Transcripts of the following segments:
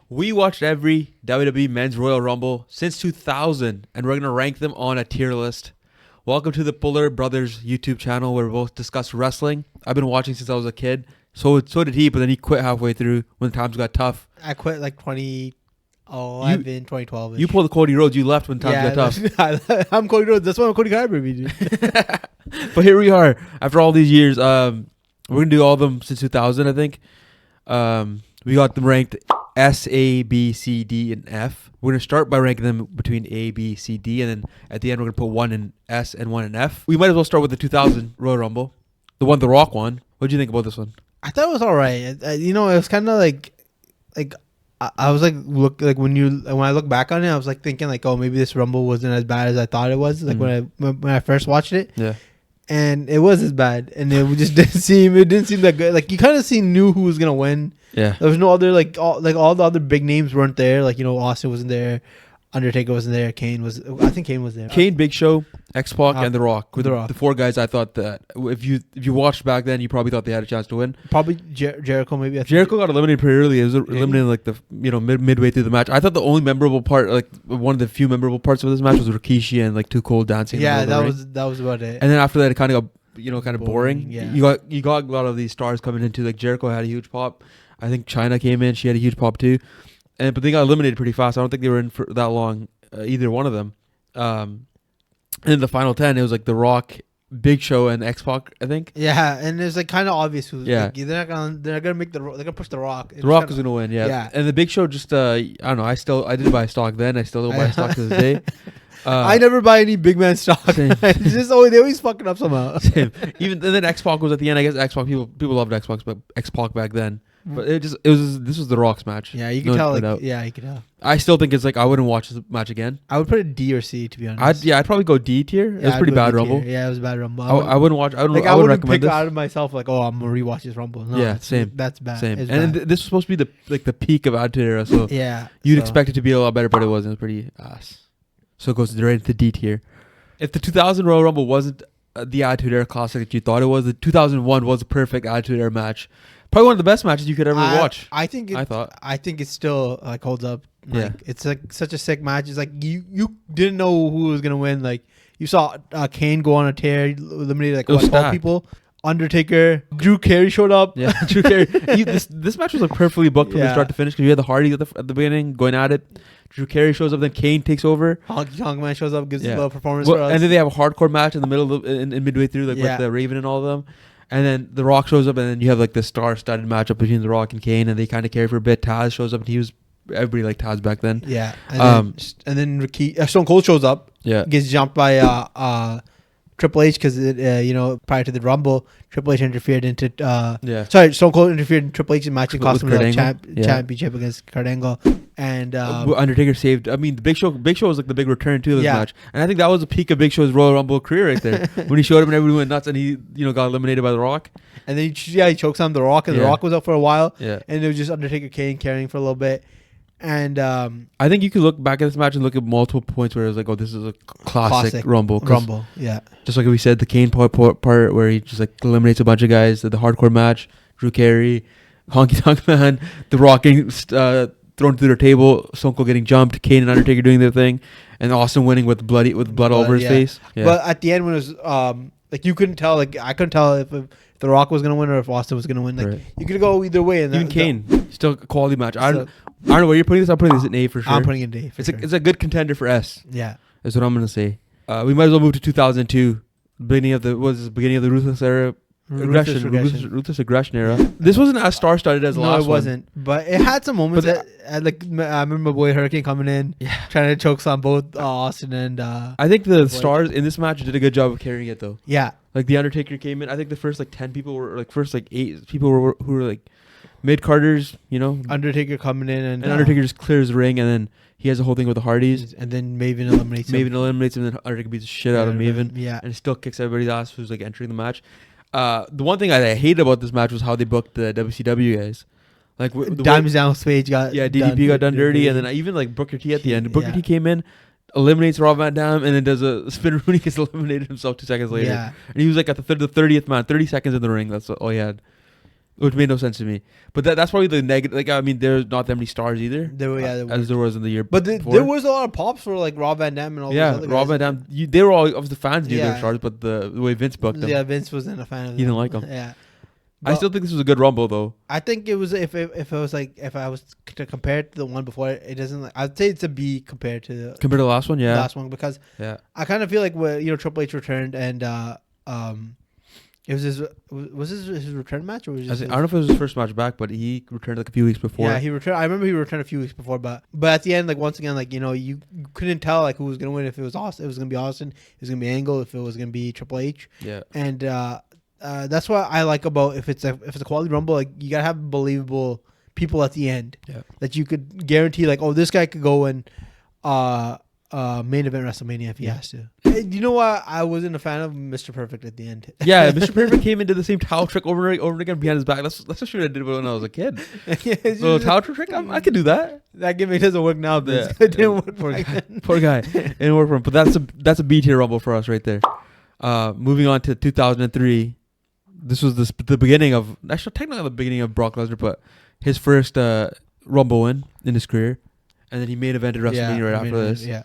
We watched every WWE Men's Royal Rumble since 2000, and we're going to rank them on a tier list. Welcome to the Puller Brothers YouTube channel where we both discuss wrestling. I've been watching since I was a kid. So did he, but then he quit halfway through when times got tough. I quit like 2012. You pulled the Cody Rhodes. You left when times got tough. I'm Cody Rhodes. That's why I'm Cody Kyber, dude. But here we are after all these years. We're going to do all of them since 2000, I think. We got them ranked S, A, B, C, D, and F. We're going to start by ranking them between A, B, C, D, and then at the end we're going to put one in S and one in F. We might as well start with the 2000 Royal Rumble, the one The Rock won. What did you think about this one? I thought it was all right. It was kind of like I was when I look back on it, I was like thinking like, oh, maybe this Rumble wasn't as bad as I thought it was. Like when I first watched it, yeah, and it was as bad, and it just didn't seem that good. Like you kind of knew who was gonna win. Yeah, there was no other all the other big names weren't there. Like Austin wasn't there, Undertaker wasn't there, Kane was there. Kane, Big Show, X-Pac, and The Rock. The Rock. The four guys I thought that if you watched back then, you probably thought they had a chance to win. Probably Jericho maybe. Jericho got eliminated pretty early. It was eliminated like the midway through the match. I thought the only memorable part, like one of the few memorable parts of this match, was Rikishi and like Too Cold dancing. Yeah, that was about it. And then after that, it kind of got kind of boring. Yeah. You got a lot of these stars coming into, like Jericho had a huge pop. I think Chyna came in; she had a huge pop too. But they got eliminated pretty fast. I don't think they were in for that long, either one of them. And in the final 10, it was like The Rock, Big Show, and X-Pac, I think. Yeah, and it's like kind of obvious who's. Yeah, like, they're not gonna make they're gonna push The Rock. The Rock is gonna win. Yeah, and the Big Show just I don't know. I didn't buy stock then. I still don't buy stock to this day. I never buy any big man stock. It's just they always fucking up somehow. Same. Even and then X-Pac was at the end. I guess X-Pac people loved X-Pac back then. But this was The Rock's match. Yeah, you can tell. You can tell. I still think it's like I wouldn't watch this match again. I would put a D or C, to be honest. I'd probably go D tier. Yeah, it was pretty bad Rumble. Yeah, it was a bad Rumble. I wouldn't watch. I wouldn't recommend pick this. out of myself like, oh, I'm gonna rewatch this Rumble. No, yeah, same. That's bad. Same. It's and bad. this was supposed to be the peak of Attitude Era. So yeah, you'd expect it to be a lot better, but it wasn't. It was pretty ass. So it goes right into D tier. If the 2000 Royal Rumble wasn't the Attitude Era classic that you thought it was, the 2001 was a perfect Attitude Era match. Probably one of the best matches you could ever watch. I think it still like holds up. Like, it's like such a sick match. It's like you didn't know who was gonna win. Like you saw Kane go on a tear, eliminated like 12 people. Undertaker, Drew Carey showed up. Yeah, Drew Carey. This match was like perfectly booked from start to finish because you had the Hardys at the beginning going at it. Drew Carey shows up, then Kane takes over. Honky Tonk Man shows up, gives a little performance for us. And then they have a hardcore match in the middle in midway through, like with the Raven and all of them. And then The Rock shows up, and then you have like the star-studded matchup between The Rock and Kane, and they kind of carry for a bit. Taz shows up, and everybody liked Taz back then. Yeah, and then Stone Cold shows up. Yeah, gets jumped by Triple H because prior to the Rumble, Triple H interfered into Stone Cold interfered in Triple H's match and cost him the championship against Kurt Angle. And Undertaker saved. I mean, the Big Show was like the big return to this match, and I think that was the peak of Big Show's Royal Rumble career right there when he showed up and everyone went nuts, and he got eliminated by The Rock. And then he chokes on The Rock, and The Rock was up for a while. Yeah, and it was just Undertaker Kane carrying for a little bit. And I think you could look back at this match and look at multiple points where it was like, oh, this is a classic Rumble. Yeah. Just like we said, the Kane part where he just like eliminates a bunch of guys. The hardcore match, Drew Carey, Honky Tonk Man, The Rock getting thrown through their table, Stone Cold getting jumped, Kane and Undertaker doing their thing, and Austin winning with blood all over his face. Yeah. But at the end when it was like you couldn't tell, like I couldn't tell if The Rock was gonna win or if Austin was gonna win. Like you could go either way. And even Kane, still a quality match. I don't know where you're putting this. I'm putting this in A for sure. I'm putting it in A. It's a good contender for S. Yeah, that's what I'm gonna say. We might as well move to 2002, beginning of the Ruthless era. Ruthless aggression era. This wasn't as star-studded as the last one. No, it wasn't. But it had some moments that, like, I remember my boy Hurricane coming in, trying to choke on both Austin and. I think the stars in this match did a good job of carrying it, though. Yeah. Like the Undertaker came in. I think the first 10 people were first 8 people were who were like mid-carders. Undertaker coming in and Undertaker just clears the ring, and then he has a whole thing with the Hardys, and then Maven eliminates him. And then Undertaker beats the shit out of Maven. Yeah. And still kicks everybody's ass who's like entering the match. The one thing I hated about this match was how they booked the WCW guys. Like Diamonds Down Page got DDP got done dirty, and then even like Booker T at the end. Booker T came in, eliminates Rob Van Dam, and then does a spin Rooney, gets eliminated himself 2 seconds later. Yeah. And he was like at the 30th man, 30 seconds in the ring. That's all he had. which made no sense to me. But that's probably the negative. Like, I mean, there's not that many stars either. As there was in the year. But there was a lot of pops for like Rob Van Dam and all those other guys. Rob Van Dam. They were all of the fans knew they were stars, but the way Vince booked them. Yeah, Vince wasn't a fan of them. He didn't like them. Yeah. But I still think this was a good Rumble though. I think it was if I was to compare it to the one before, it doesn't. Like, I'd say it's a B compared to the last one. Yeah, the last one because I kind of feel like Triple H returned and it was his return match or was it I don't know if it was his first match back, but he returned like a few weeks before. Yeah, he returned. I remember he returned a few weeks before, but at the end, like once again, like you couldn't tell like who was gonna win. If it was Austin, it was gonna be Austin. It was gonna be Angle. If it was gonna be Triple H. Yeah, and that's what I like about if it's a quality Rumble. Like you gotta have believable people at the end. Yeah, that you could guarantee like, oh, this guy could go and main event WrestleMania if he has to. You know what? I wasn't a fan of Mr. Perfect at the end. Yeah, Mr. Perfect came into the same towel trick over and again behind his back. That's just what I did when I was a kid. So towel trick, I could do that. That gimmick doesn't work now, but it didn't work. Poor guy. It didn't work for him. But that's a B tier Rumble for us right there. Moving on to 2003. This was the beginning of, actually technically the beginning of Brock Lesnar, but his first Rumble win in his career. And then he main evented WrestleMania right after this. Yeah.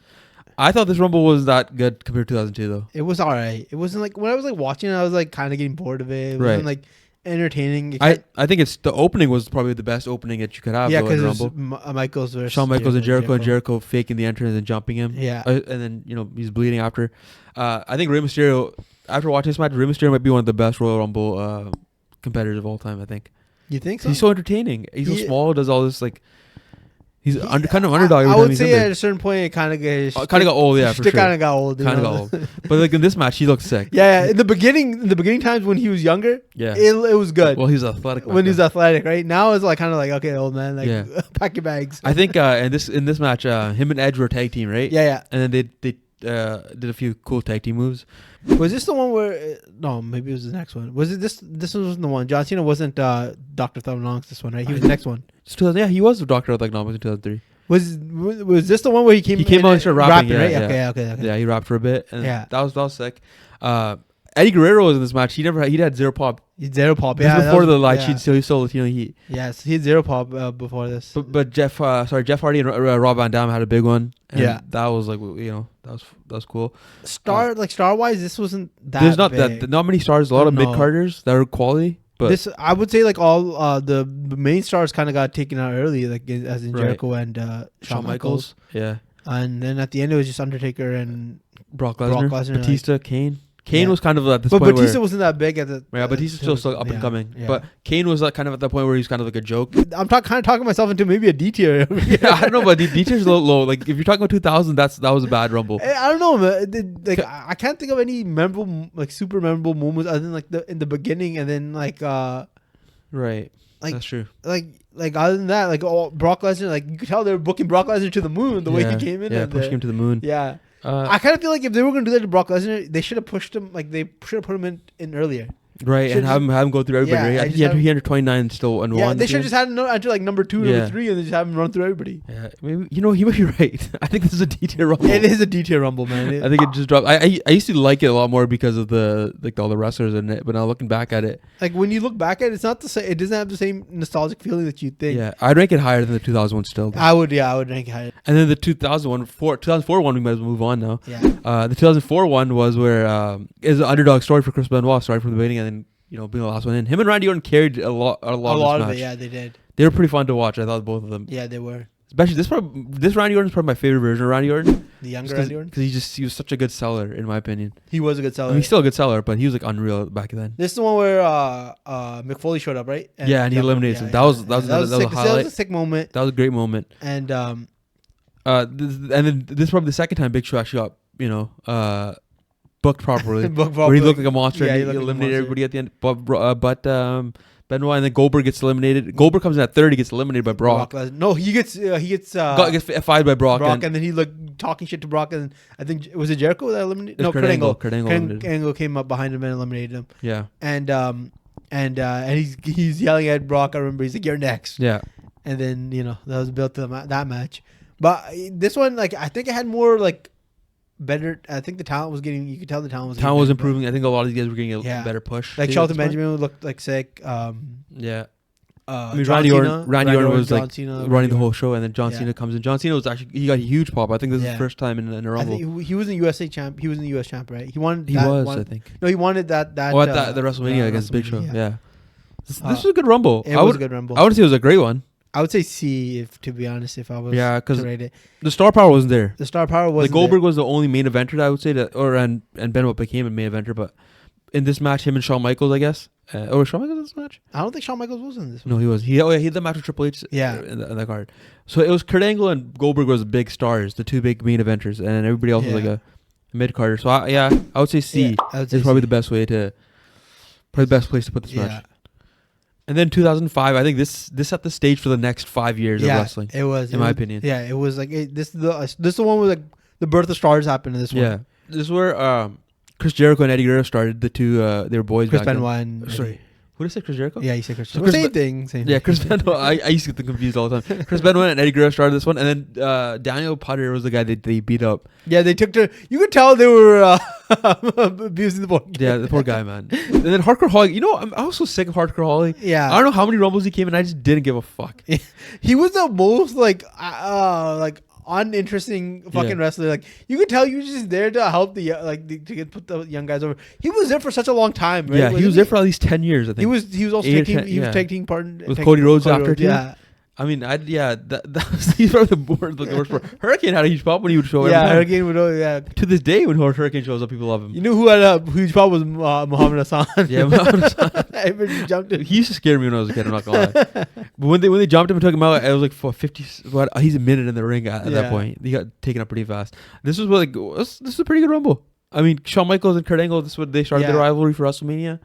I thought this Rumble was not good compared to 2002 though. It was alright. It wasn't like when I was like watching it, I was like kind of getting bored of it. It wasn't like entertaining. I think it's the opening was probably the best opening that you could have. Yeah, because it was Michaels versus Shawn Michaels and Jericho faking the entrance and jumping him. Yeah, and then he's bleeding after. I think Rey Mysterio. After watching this match, Rey Mysterio might be one of the best Royal Rumble competitors of all time. I think. You think so? He's so entertaining. He's so small. Does all this like. He's kind of underdog. I would say at a certain point it kind of got old. Yeah, for sure. Kind of got old. Kind of got old. But like in this match, he looked sick. Yeah. In the beginning times when he was younger, it was good. Well, he's athletic. When he's athletic, right? Now it's like kind of like, okay, old man, like pack your bags. I think in this match, him and Edge were tag team, right? Yeah. And then they did a few cool tag team moves. Was this the one where? No, maybe it was the next one. Was it this? This wasn't the one. John Cena wasn't Dr. Thumbnongs. This one, right? He was the next one. Yeah, he was Dr. Thumbnongs in 2003. Was this the one where he came? He came out and started rapping, right? Yeah. Okay. Yeah, he rapped for a bit. And that was sick. Eddie Guerrero was in this match. He had zero pop. Zero pop. This before the light sheet, so he stole Latino heat. Yes, he had zero pop before this. But Jeff Hardy and Rob Van Dam had a big one. And that was like that was cool. Star wise, this wasn't that. There's not big. not many stars. A lot of mid carders that are quality. But this, I would say, like all the main stars kind of got taken out early, like as in Jericho and Shawn Michaels. Yeah, and then at the end it was just Undertaker and Brock Lesnar, Batista, Kane. Kane was kind of at this point. But Batista wasn't that big at the. Yeah, Batista's still up and coming. Yeah. But Kane was like kind of at the point where he's kind of like a joke. I'm kind of talking myself into maybe a D tier. Yeah, I don't know, but D tier's low. Like if you're talking about 2000, that was a bad Rumble. I don't know, man. Like I can't think of any memorable, like super memorable moments other than like in the beginning and then like. Right. Like that's true. Like other than that, like Brock Lesnar, like you could tell they were booking Brock Lesnar to the moon the way he came in. Yeah, pushing him to the moon. Yeah. I kind of feel like if they were going to do that to Brock Lesnar, they should have pushed him. Like they should have put him in earlier. Right, and have him go through everybody. Yeah, right? He had 29 still and one. They should have just had him until like number 2, number 3, and then just have him run through everybody. Yeah, maybe he might be right. I think this is a D tier Rumble. It is a D tier Rumble, man. I think it just dropped. I used to like it a lot more because of all the wrestlers in it. But now looking back at it, like when you look back at it, it's not the same. It doesn't have the same nostalgic feeling that you think. Yeah, I'd rank it higher than the 2001 still. I would rank it higher. And then the 2004 one, we might as well move on now. Yeah. The 2004 one was where is an underdog story for Chris Benoit, started from the beginning and then. Being the last one in. Him and Randy Orton carried a lot of this match. It. Yeah, they did. They were pretty fun to watch. I thought both of them. Yeah, they were. Especially this Randy Orton is probably my favorite version of Randy Orton. The younger Randy Orton, because he was such a good seller in my opinion. He was a good seller. I mean, he's still a good seller, but he was like unreal back then. This is the one where Mick Foley showed up, right? And he eliminated him. That was a highlight. That was a sick moment. That was a great moment. And then this is probably the second time Big Show actually got booked properly. Where he looked like a monster and he eliminated everybody at the end. But Benoit and then Goldberg gets eliminated. Goldberg comes in at third. He gets eliminated by Brock. No, he gets fired by Brock. And then he talking shit to Brock. And I think was it Jericho that eliminated? No, Kurt Angle. Kurt Angle came up behind him and eliminated him. Yeah. And he's yelling at Brock. I remember he's like, "You're next." Yeah. And then that was built to that match. But this one, like I think it had more like better. I think the talent was getting. You could tell the talent was improving. I think a lot of these guys were getting a better push. Like Shelton Benjamin looked like sick. Yeah. I mean, Randy Orton was John like Cena, running the whole show, and then John Cena comes in. John Cena was actually he got a huge pop. I think this is his first time in a Rumble. I think he was in USA champ. He was in the US champ, right? He won. I think. No, he wanted that. The WrestleMania against Big Show. Yeah. This was a good Rumble. It was a good Rumble. I would say it was a great one. I would say C, if to be honest, if I was because the star power wasn't there. The star power wasn't there. Goldberg was the only main eventer, I would say, and Benoit became a main eventer, but in this match, him and Shawn Michaels, I guess. Was Shawn Michaels in this match? I don't think Shawn Michaels was in this one. No, he was. He had the match with Triple H in the card. So it was Kurt Angle and Goldberg was the big stars, the two big main eventers, and everybody else was like a mid-carder. So I would say C is probably the best way to, probably the best place to put this match. And then 2005, I think this set the stage for the next 5 years of wrestling. It was, in my opinion. Yeah, it was like this is the one where like the birth of stars happened in this one. Yeah, this is where Chris Jericho and Eddie Guerrero started. The two they were boys. Chris Benoit and sorry. What did I say, Chris Jericho? Yeah, you said Chris Jericho. Same thing. Yeah, Chris Benoit. I used to get them confused all the time. Chris Benoit and Eddie Guerrero started this one, and then Daniel Potter was the guy that they beat up. Yeah, they took to. You could tell they were abusing the poor guy. Yeah, the poor guy, man. And then Hardcore Holly. You know, I was so sick of Hardcore Holly. Yeah, I don't know how many Rumbles he came in. I just didn't give a fuck. He was the most like uninteresting fucking wrestler. Like you could tell he was just there to help to put the young guys over. He was there for such a long time, right? Yeah, he was there for at least 10 years, I think. He was also taking part with Cody Rhodes after too. Yeah. I mean, he's probably the worst part. Hurricane had a huge pop when he would show up. Yeah, Hurricane would. To this day, when Hurricane shows up, people love him. You know who had a huge pop was Muhammad Hassan. Yeah, Muhammad Hassan. Everybody jumped him. He used to scare me when I was a kid. I'm not gonna lie. But when they jumped him and took him out, I was like for 50. He's a minute in the ring at that point. He got taken up pretty fast. This was this is a pretty good Rumble. I mean, Shawn Michaels and Kurt Angle. This is what they started their rivalry for WrestleMania.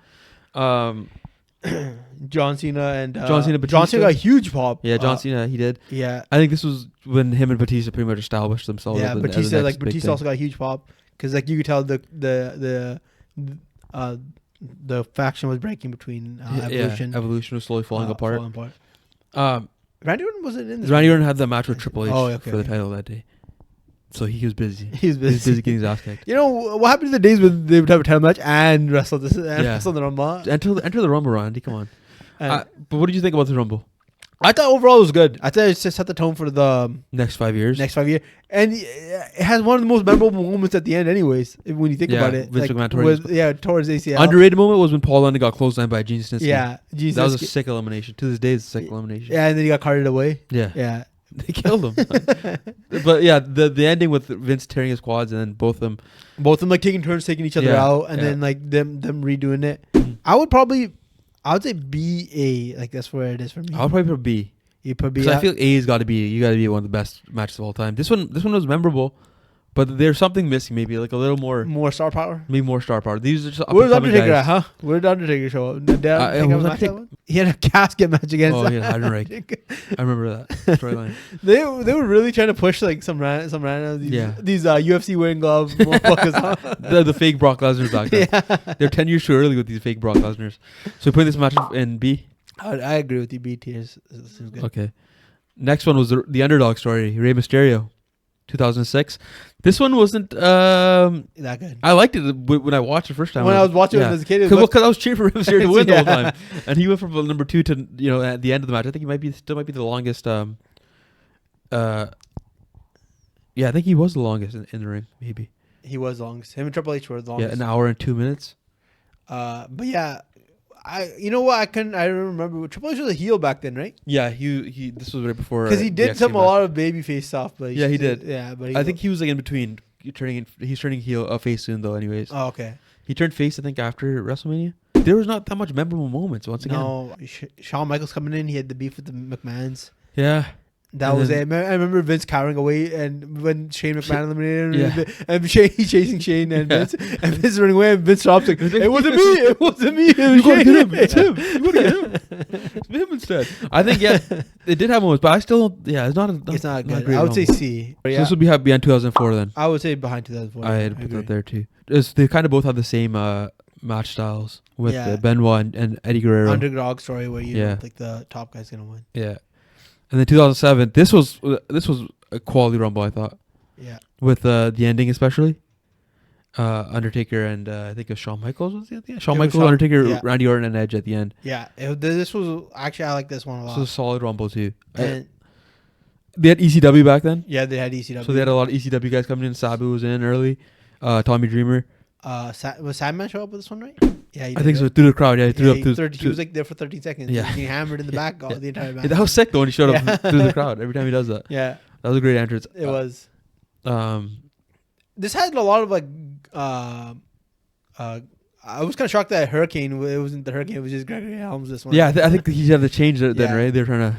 John Cena and Batista. John Cena got a huge pop. Yeah, John Cena, he did. Yeah, I think this was when him and Batista pretty much established themselves. Yeah, Batista also got a huge pop because like you could tell the faction was breaking between Evolution. Yeah, Evolution was slowly falling apart. Randy Orton wasn't in this. Randy Orton had the match with Triple H for the title that day. So he was busy. He was busy getting his ass kicked. You know what happened to the days when they would have a title match and wrestle wrestle the Rumble? Enter the Rumble, Randy. Come on. But what did you think about the Rumble? I thought overall it was good. I thought it just set the tone for the next 5 years. And it has one of the most memorable moments at the end, anyways. When you think about it, Vince McMahon towards ACL. Underrated moment was when Paul London got closed by Gene Snitsky. Yeah, that was a sick elimination. To this day, it's a sick elimination. Yeah, and then he got carted away. Yeah. They killed him. But yeah, the ending with Vince tearing his quads and then both of them like taking turns taking each other out and then like them redoing it. I would say B, A. Like that's where it is for me. I would probably put B. You put B. Because I feel A's got to be one of the best matches of all time. This one was memorable, but there's something missing. Maybe like a little more star power. Maybe more star power. These are just where's Undertaker at, huh? Where did Undertaker show up? He had a casket match against. Oh yeah, I remember that storyline. They were really trying to push like some random these UFC wearing gloves motherfuckers. the fake Brock Lesnar's back then. Yeah. They're 10 years too early with these fake Brock Lesnar's. So we put this match in B. I agree with you. B tiers. Okay. Next one was the underdog story. Rey Mysterio, 2006. This one wasn't that good. I liked it when I watched it first time. When I was watching it as a kid, because I was cheering for Rey Mysterio to win the whole time, and he went from number 2 to at the end of the match. I think he still might be the longest. I think he was the longest in the ring. Maybe he was the longest. Him and Triple H were the longest. Yeah, an hour and 2 minutes. But yeah. You know what? I remember Triple H was a heel back then, right? Yeah, he. This was right before because he did a lot of babyface stuff. But he did. Yeah, but I think he was like in between. He's turning heel face soon though. Anyways. Oh, okay. He turned face I think after WrestleMania. There was not that much memorable moments once again. No, Shawn Michaels coming in. He had the beef with the McMahons. Yeah. That was it. I remember Vince cowering away, and when Shane McMahon eliminated him, and he's chasing Shane, and Vince running away, and Vince stops like, "It wasn't me! It wasn't me! You gotta get him! It's him! You gotta get him! It's him instead." I think it did have moments, but I still don't. Yeah, it's not good. I would say C. So this would be behind 2004 then. I would say behind 2004. I had put that there too. They kind of both have the same match styles with Benoit and Eddie Guerrero. Underdog story where you don't think the top guy's gonna win. Yeah. And then 2007, this was a quality Rumble, I thought. Yeah. With the ending especially. Undertaker and I think it was Shawn Michaels was at the end. Shawn Michaels, Undertaker, Randy Orton, and Edge at the end. Yeah, this was actually I like this one a lot. This was a solid Rumble too. And they had ECW back then. Yeah, they had ECW. So they had a lot of ECW guys coming in. Sabu was in early. Tommy Dreamer. Was Sandman show up with this one, right? Yeah, I think so. Through the crowd, yeah, he threw up. He was like there for 30 seconds. Yeah, he hammered in the back all the entire match. Yeah, that was sick though when he showed up through the crowd. Every time he does that. Yeah, that was a great entrance. It was. This had a lot of like. I was kind of shocked that Hurricane. It wasn't the Hurricane. It was just Gregory Helms. This one. Yeah, I think he had to change it then, right? They were trying to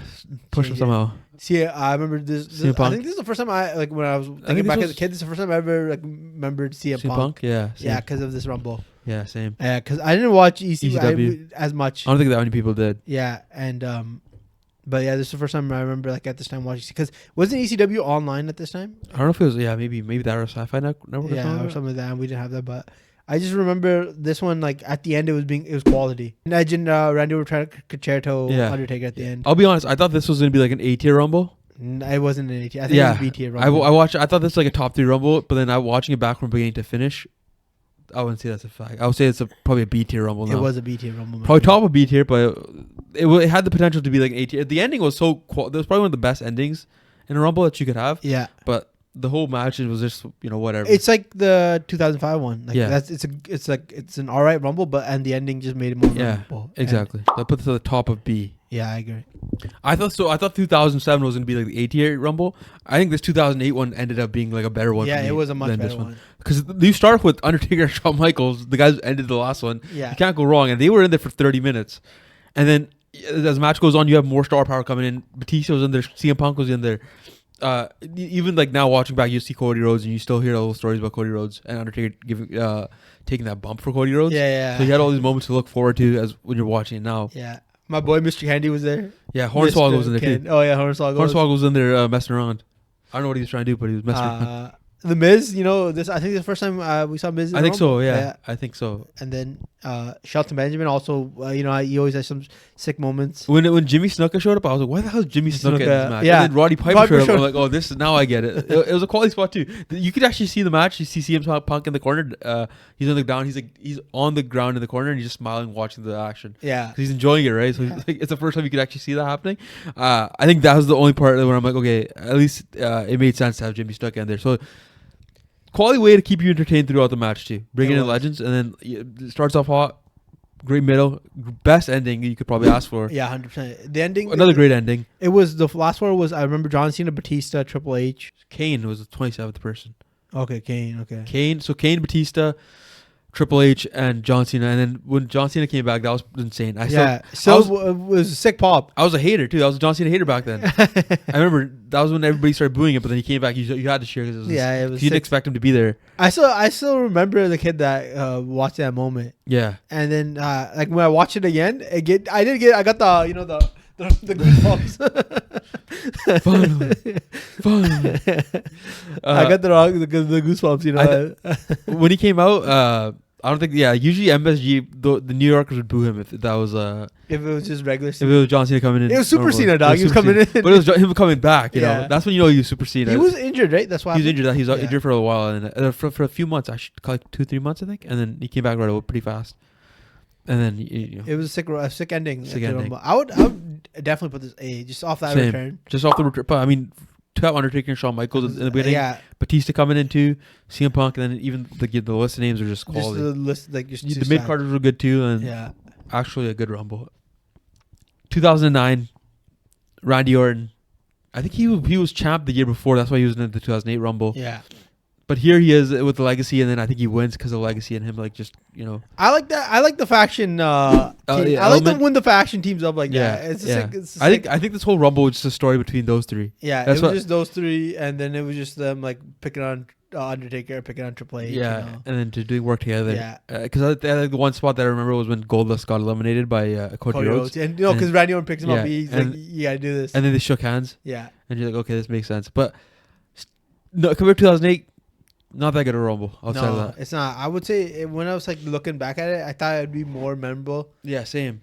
push him somehow. See, I remember this. I think this is the first time when I was thinking back as a kid. This is the first time I ever remembered CM Punk. Yeah, same. Yeah, because of this Rumble. Yeah, same. Yeah, because I didn't watch ECW as much. I don't think that many people did. Yeah, and but yeah, this is the first time I remember like at this time watching, because wasn't ECW online at this time? I don't know if it was. Yeah, maybe that or Sci-Fi Network. Yeah, or something like that. And we didn't have that, but I just remember this one. Like at the end, it was quality. And Edge and Randy were trying to concerto Undertaker at the end. I'll be honest. I thought this was gonna be like an A-tier Rumble. It wasn't an A-tier. I think it was a B-tier Rumble. I watched. I thought this was like a top 3 Rumble, but then watching it back from beginning to finish, I wouldn't say that's a fact. I would say it's probably a B-tier Rumble. Now. It was a B-tier Rumble. Probably top of B-tier, but it had the potential to be like an A-tier. The ending was so cool. It was probably one of the best endings in a Rumble that you could have. Yeah. But the whole match was just whatever. It's like the 2005 one. Like it's an alright Rumble, and the ending just made it more memorable. Exactly. I put it to the top of B. Yeah, I agree. I thought 2007 was gonna be like the A-tier Rumble. I think this 2008 one ended up being like a better one. Yeah, it was a much better one. Because you start off with Undertaker and Shawn Michaels, the guys who ended the last one. Yeah, you can't go wrong, and they were in there for 30 minutes. And then as the match goes on, you have more star power coming in. Batista was in there, CM Punk was in there. Even like now watching back, you see Cody Rhodes, and you still hear all those stories about Cody Rhodes and Undertaker taking that bump for Cody Rhodes. Yeah. So you had all these moments to look forward to as when you're watching it now. Yeah. My boy Mr. Candy was there. Yeah, Hornswoggle was in there too. Oh yeah, Hornswoggle was in there messing around. I don't know what he was trying to do, but he was messing around. The Miz, this I think this is the first time we saw Miz. I think so. Yeah, I think so. And then Shelton Benjamin also, he always has some sick moments. When Jimmy Snuka showed up, I was like, "Why the hell is Jimmy Snuka in this match?" Yeah, and then Roddy Piper showed up. I'm like, "Oh, this is now I get it." It was a quality spot too. You could actually see the match. You see CM Punk in the corner. He's on the ground. He's on the ground in the corner, and he's just smiling, watching the action. Yeah, he's enjoying it, right? So it's the first time you could actually see that happening. I think that was the only part where I'm like, okay, at least it made sense to have Jimmy Snuka in there. So. Quality way to keep you entertained throughout the match too. Bringing in legends, and then it starts off hot, great middle, best ending you could probably ask for. Yeah, 100%. The ending, another great ending. It was the last one was I remember John Cena, Batista, Triple H. Kane was the 27th person. Okay, Kane. Okay. Kane, Batista, Triple H, and John Cena. And then when John Cena came back, that was insane. It was a sick pop. I was a hater too. I was a John Cena hater back then. I remember that was when everybody started booing it, but then he came back. You had to cheer because it was. You didn't expect him to be there. I still remember the kid that watched that moment. Yeah. And then like when I watched it again, I got the goosebumps. Finally. I got the goosebumps. When he came out, I don't think. Yeah, usually MSG, the New Yorkers would boo him if that was if it was just regular. Cena. If it was John Cena coming in, it was Super Cena, dog. He was coming in, but it was him coming back. You know, that's when you know he was Super Cena. He was injured, right? That's why he was injured. He was injured for a while, and for a few months, actually, like 2-3 months, I think, and then he came back right away pretty fast. And then it was a sick ending. Sick ending. I would definitely put this A just off that return. Just off the return. But I mean, to have Undertaker and Shawn Michaels in the beginning, Batista coming in too, CM Punk, and then even the list of names are just quality. Just the list, the mid carders were good too, and actually a good Rumble. 2009, Randy Orton. I think he was champ the year before. That's why he was in the 2008 Rumble. Yeah. But here he is with the legacy, and then I think he wins because of legacy and him, like just I like that. I like the faction. I like them when the faction teams up like that. It's I think this whole Rumble was just a story between those three. Yeah, it was just those three, and then it was just them like picking on Undertaker, picking on Triple H. Yeah, and then to doing work together. Yeah, because the one spot that I remember was when Goldust got eliminated by Cody Rhodes. And because Randy Orton picks him up, he's like, "You gotta do this." And then they shook hands. Yeah, and you're like, "Okay, this makes sense." But no, compared to 2008. Not that good a Rumble outside of that. It's not. I would say when I was like looking back at it, I thought it'd be more memorable. Yeah, same.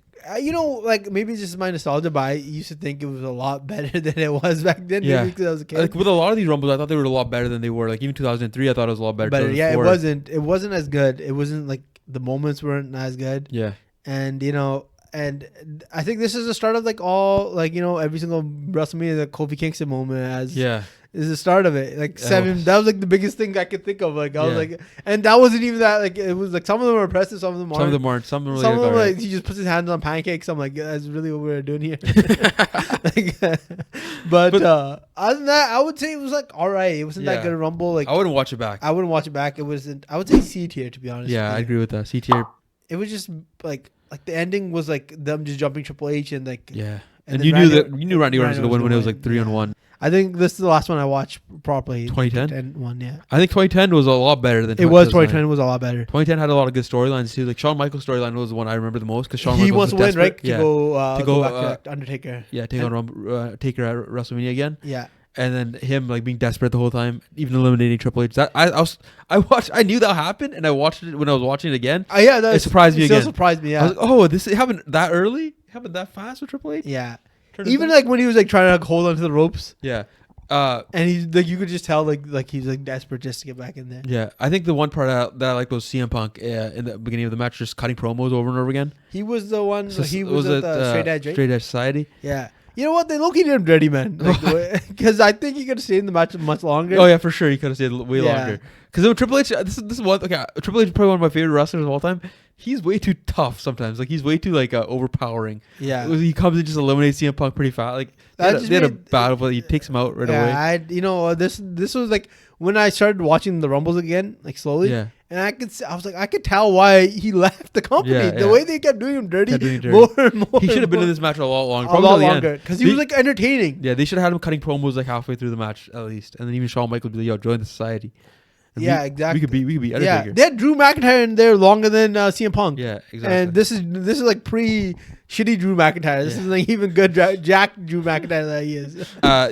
like maybe it's just my nostalgia, but I used to think it was a lot better than it was back then. Yeah, maybe because I was a kid. Like with a lot of these Rumbles, I thought they were a lot better than they were. Like even 2003, I thought it was a lot better. Yeah, it wasn't. It wasn't as good. It wasn't like the moments weren't as good. Yeah, and and I think this is the start of like all like every single WrestleMania, the Kofi Kingston moment is the start of it. Like that was like the biggest thing I could think of. Like I was like, and that wasn't even that. Like it was like some of them are impressive, some of them aren't. Some of them aren't. Some of them like he just puts his hands on pancakes. I'm like, that's really what we're doing here. but other than that, I would say it was like all right. It wasn't that good a Rumble. Like I wouldn't watch it back. It wasn't. I would say C tier, to be honest. Yeah, I agree with that. C tier. It was just like the ending was like them just jumping Triple H and like and you knew Randy Orton was gonna win when it was like 3-on-1. I think this is the last one I watched properly. 2010 one, yeah. I think 2010 was a lot better than. It was 2010 was a lot better. 2010 had a lot of good storylines too. Like Shawn Michaels' storyline was the one I remember the most because Shawn Michaels wants to win, right? To go back to Undertaker. Yeah, take on Taker at WrestleMania again. Yeah. And then him like being desperate the whole time, even eliminating Triple H. That I knew that happened, and I watched it when I was watching it again. It surprised me again. Still surprised me. Yeah. I was like, this happened that early. It happened that fast with Triple H. Yeah. Even like when he was like trying to like, hold onto the ropes. Yeah. And he's like, you could just tell like he's like desperate just to get back in there. Yeah, I think the one part that I liked was CM Punk in the beginning of the match, just cutting promos over and over again. He was the one. So he was at the Straight Edge, right? Straight Edge Society. Yeah. You know what? They low-key did him dirty, man. Because I think he could have stayed in the match much longer. Oh yeah, for sure. He could have stayed way longer. Because Triple H, this is one. Okay, Triple H is probably one of my favorite wrestlers of all time. He's way too tough sometimes. Like he's way too like overpowering. Yeah. He comes and just eliminates CM Punk pretty fast. Like they had a battle, but he takes him out right away. This was like when I started watching the Rumbles again, like slowly. Yeah. And I could tell why he left the company. Yeah, the way they kept doing him dirty, more and more. He should have been in this match a lot longer. A lot longer. Because he was like entertaining. Yeah, they should have had him cutting promos like halfway through the match at least. And then even Shawn Michaels would be like, yo, join the society. And exactly. We could be Undertaker. Yeah, they had Drew McIntyre in there longer than CM Punk. Yeah, exactly. And this is like shitty Drew McIntyre. This is like even good Jack Drew McIntyre that he is.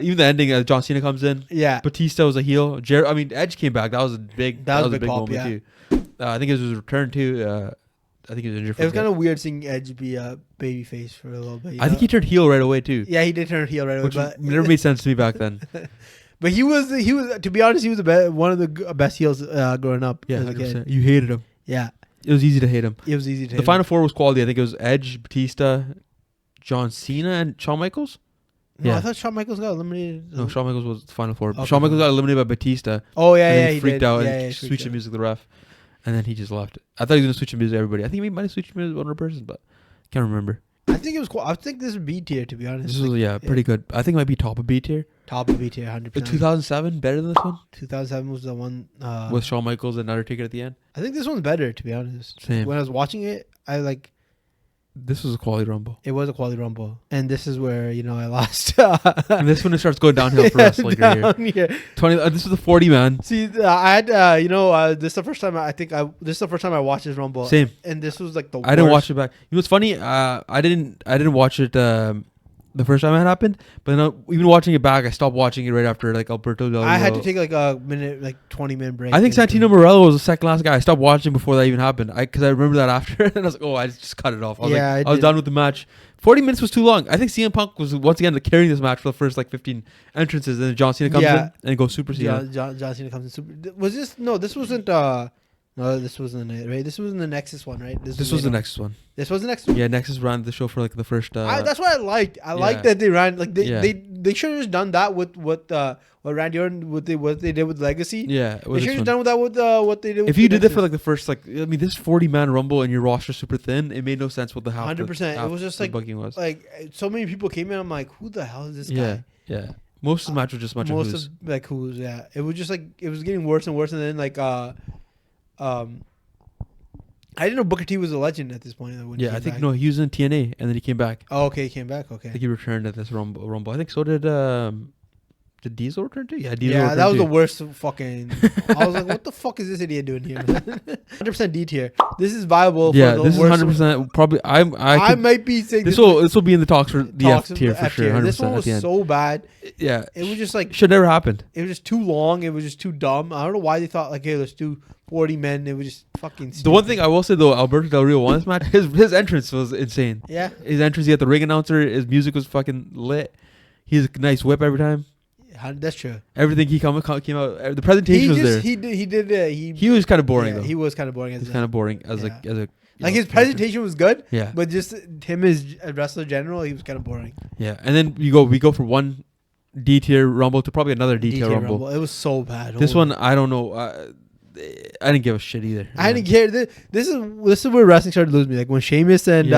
Even the ending, John Cena comes in. Yeah. Batista was a heel. Edge came back. That was a big big pop, moment too. I think it was his return too. I think he was injured. It was kind of weird seeing Edge be a babyface for a little bit. I think he turned heel right away too. Yeah, he did turn heel right away, but never made sense to me back then. But he was to be honest, he was one of the best heels growing up. Yeah, 100%. You hated him. Yeah, it was easy to hate him. The Final Four was quality. I think it was Edge, Batista, John Cena, and Shawn Michaels. No, I thought Shawn Michaels got eliminated. No, Shawn Michaels was the Final Four. Okay. Shawn Michaels got eliminated by Batista. Oh yeah, and he freaked out and switched the music to the ref, and then he just left. I thought he was gonna switch the music to everybody. I think he might have switched the music to one other person, but can't remember. I think it was cool. I think this is B tier, to be honest. This was pretty good. I think it might be top of B tier. Top of B tier, 100%. 2007 better than this one. 2007 was the one with Shawn Michaels and Undertaker at the end. I think this one's better, to be honest. Same. When I was watching it, this was a quality Rumble. It was a quality Rumble, and this is where I lost. And this one it starts going downhill for us later here. 20. This was a 40 man. See, I had this is the first time this is the first time I watched this Rumble. Same. And this was like the worst. I didn't watch it back. You know what's funny? I didn't watch it the first time it happened, but then even watching it back, I stopped watching it right after like Alberto Del Rio. I had to take like a minute, like 20-minute break. I think Santino Marella was the second last guy. I stopped watching before that even happened. Because I remember that after, and I was like, I just cut it off. I was done with the match. 40 minutes was too long. I think CM Punk was once again carrying this match for the first like 15 entrances, and then John Cena comes in and goes Super Cena. John Cena comes in. Was this? No, this wasn't. No, this wasn't it, right? This was in the Nexus one, right? This was the Nexus one. This was the Nexus one? Yeah, Nexus ran the show for like the first... that's what I liked. I liked that they ran... Like they should have just done that with what Randy Orton, what they did with Legacy. Yeah. They should have just done with that with what they did with if you did it for like the first... this 40-man Rumble and your roster super thin, it made no sense what the half... 100%. It was just like... booking was. Like, so many people came in, I'm like, who the hell is this guy? Yeah. Most of the match was just a bunch of who's. Most of like who's, yeah. It was just like... It was getting worse and worse, and then like... I didn't know Booker T was a legend at this point. I think back. No, he was in TNA and then he came back. Oh, okay, he came back. Okay, I think he returned at this Rumble. I think so did Did Diesel return too? Yeah, Diesel. Yeah, that was the worst fucking. I was like, what the fuck is this idiot doing here? 100% D tier. This is viable. Yeah, for the this is worst 100%. Probably, I might be saying this will be in the talks for the F tier for sure. 100% this one was so bad. Yeah, it was just like should never happened. It was just too long. It was just too dumb. I don't know why they thought like, hey, let's do 40 men. It was just fucking stupid. The one thing I will say though, Alberto Del Rio won this match. His entrance was insane. Yeah, his entrance. He had the ring announcer. His music was fucking lit. He has a nice whip every time. That's true. Everything he came out. The presentation was there. He was kind of boring though. He was kind of boring. He's kind of boring as a like his presentation was good. Yeah. But just him as a wrestler in general, he was kind of boring. Yeah. And then we go from one D tier Rumble to probably another D tier Rumble. It was so bad. This one I don't know. I didn't give a shit either. I didn't care. This is where wrestling started to lose me. Like when Sheamus and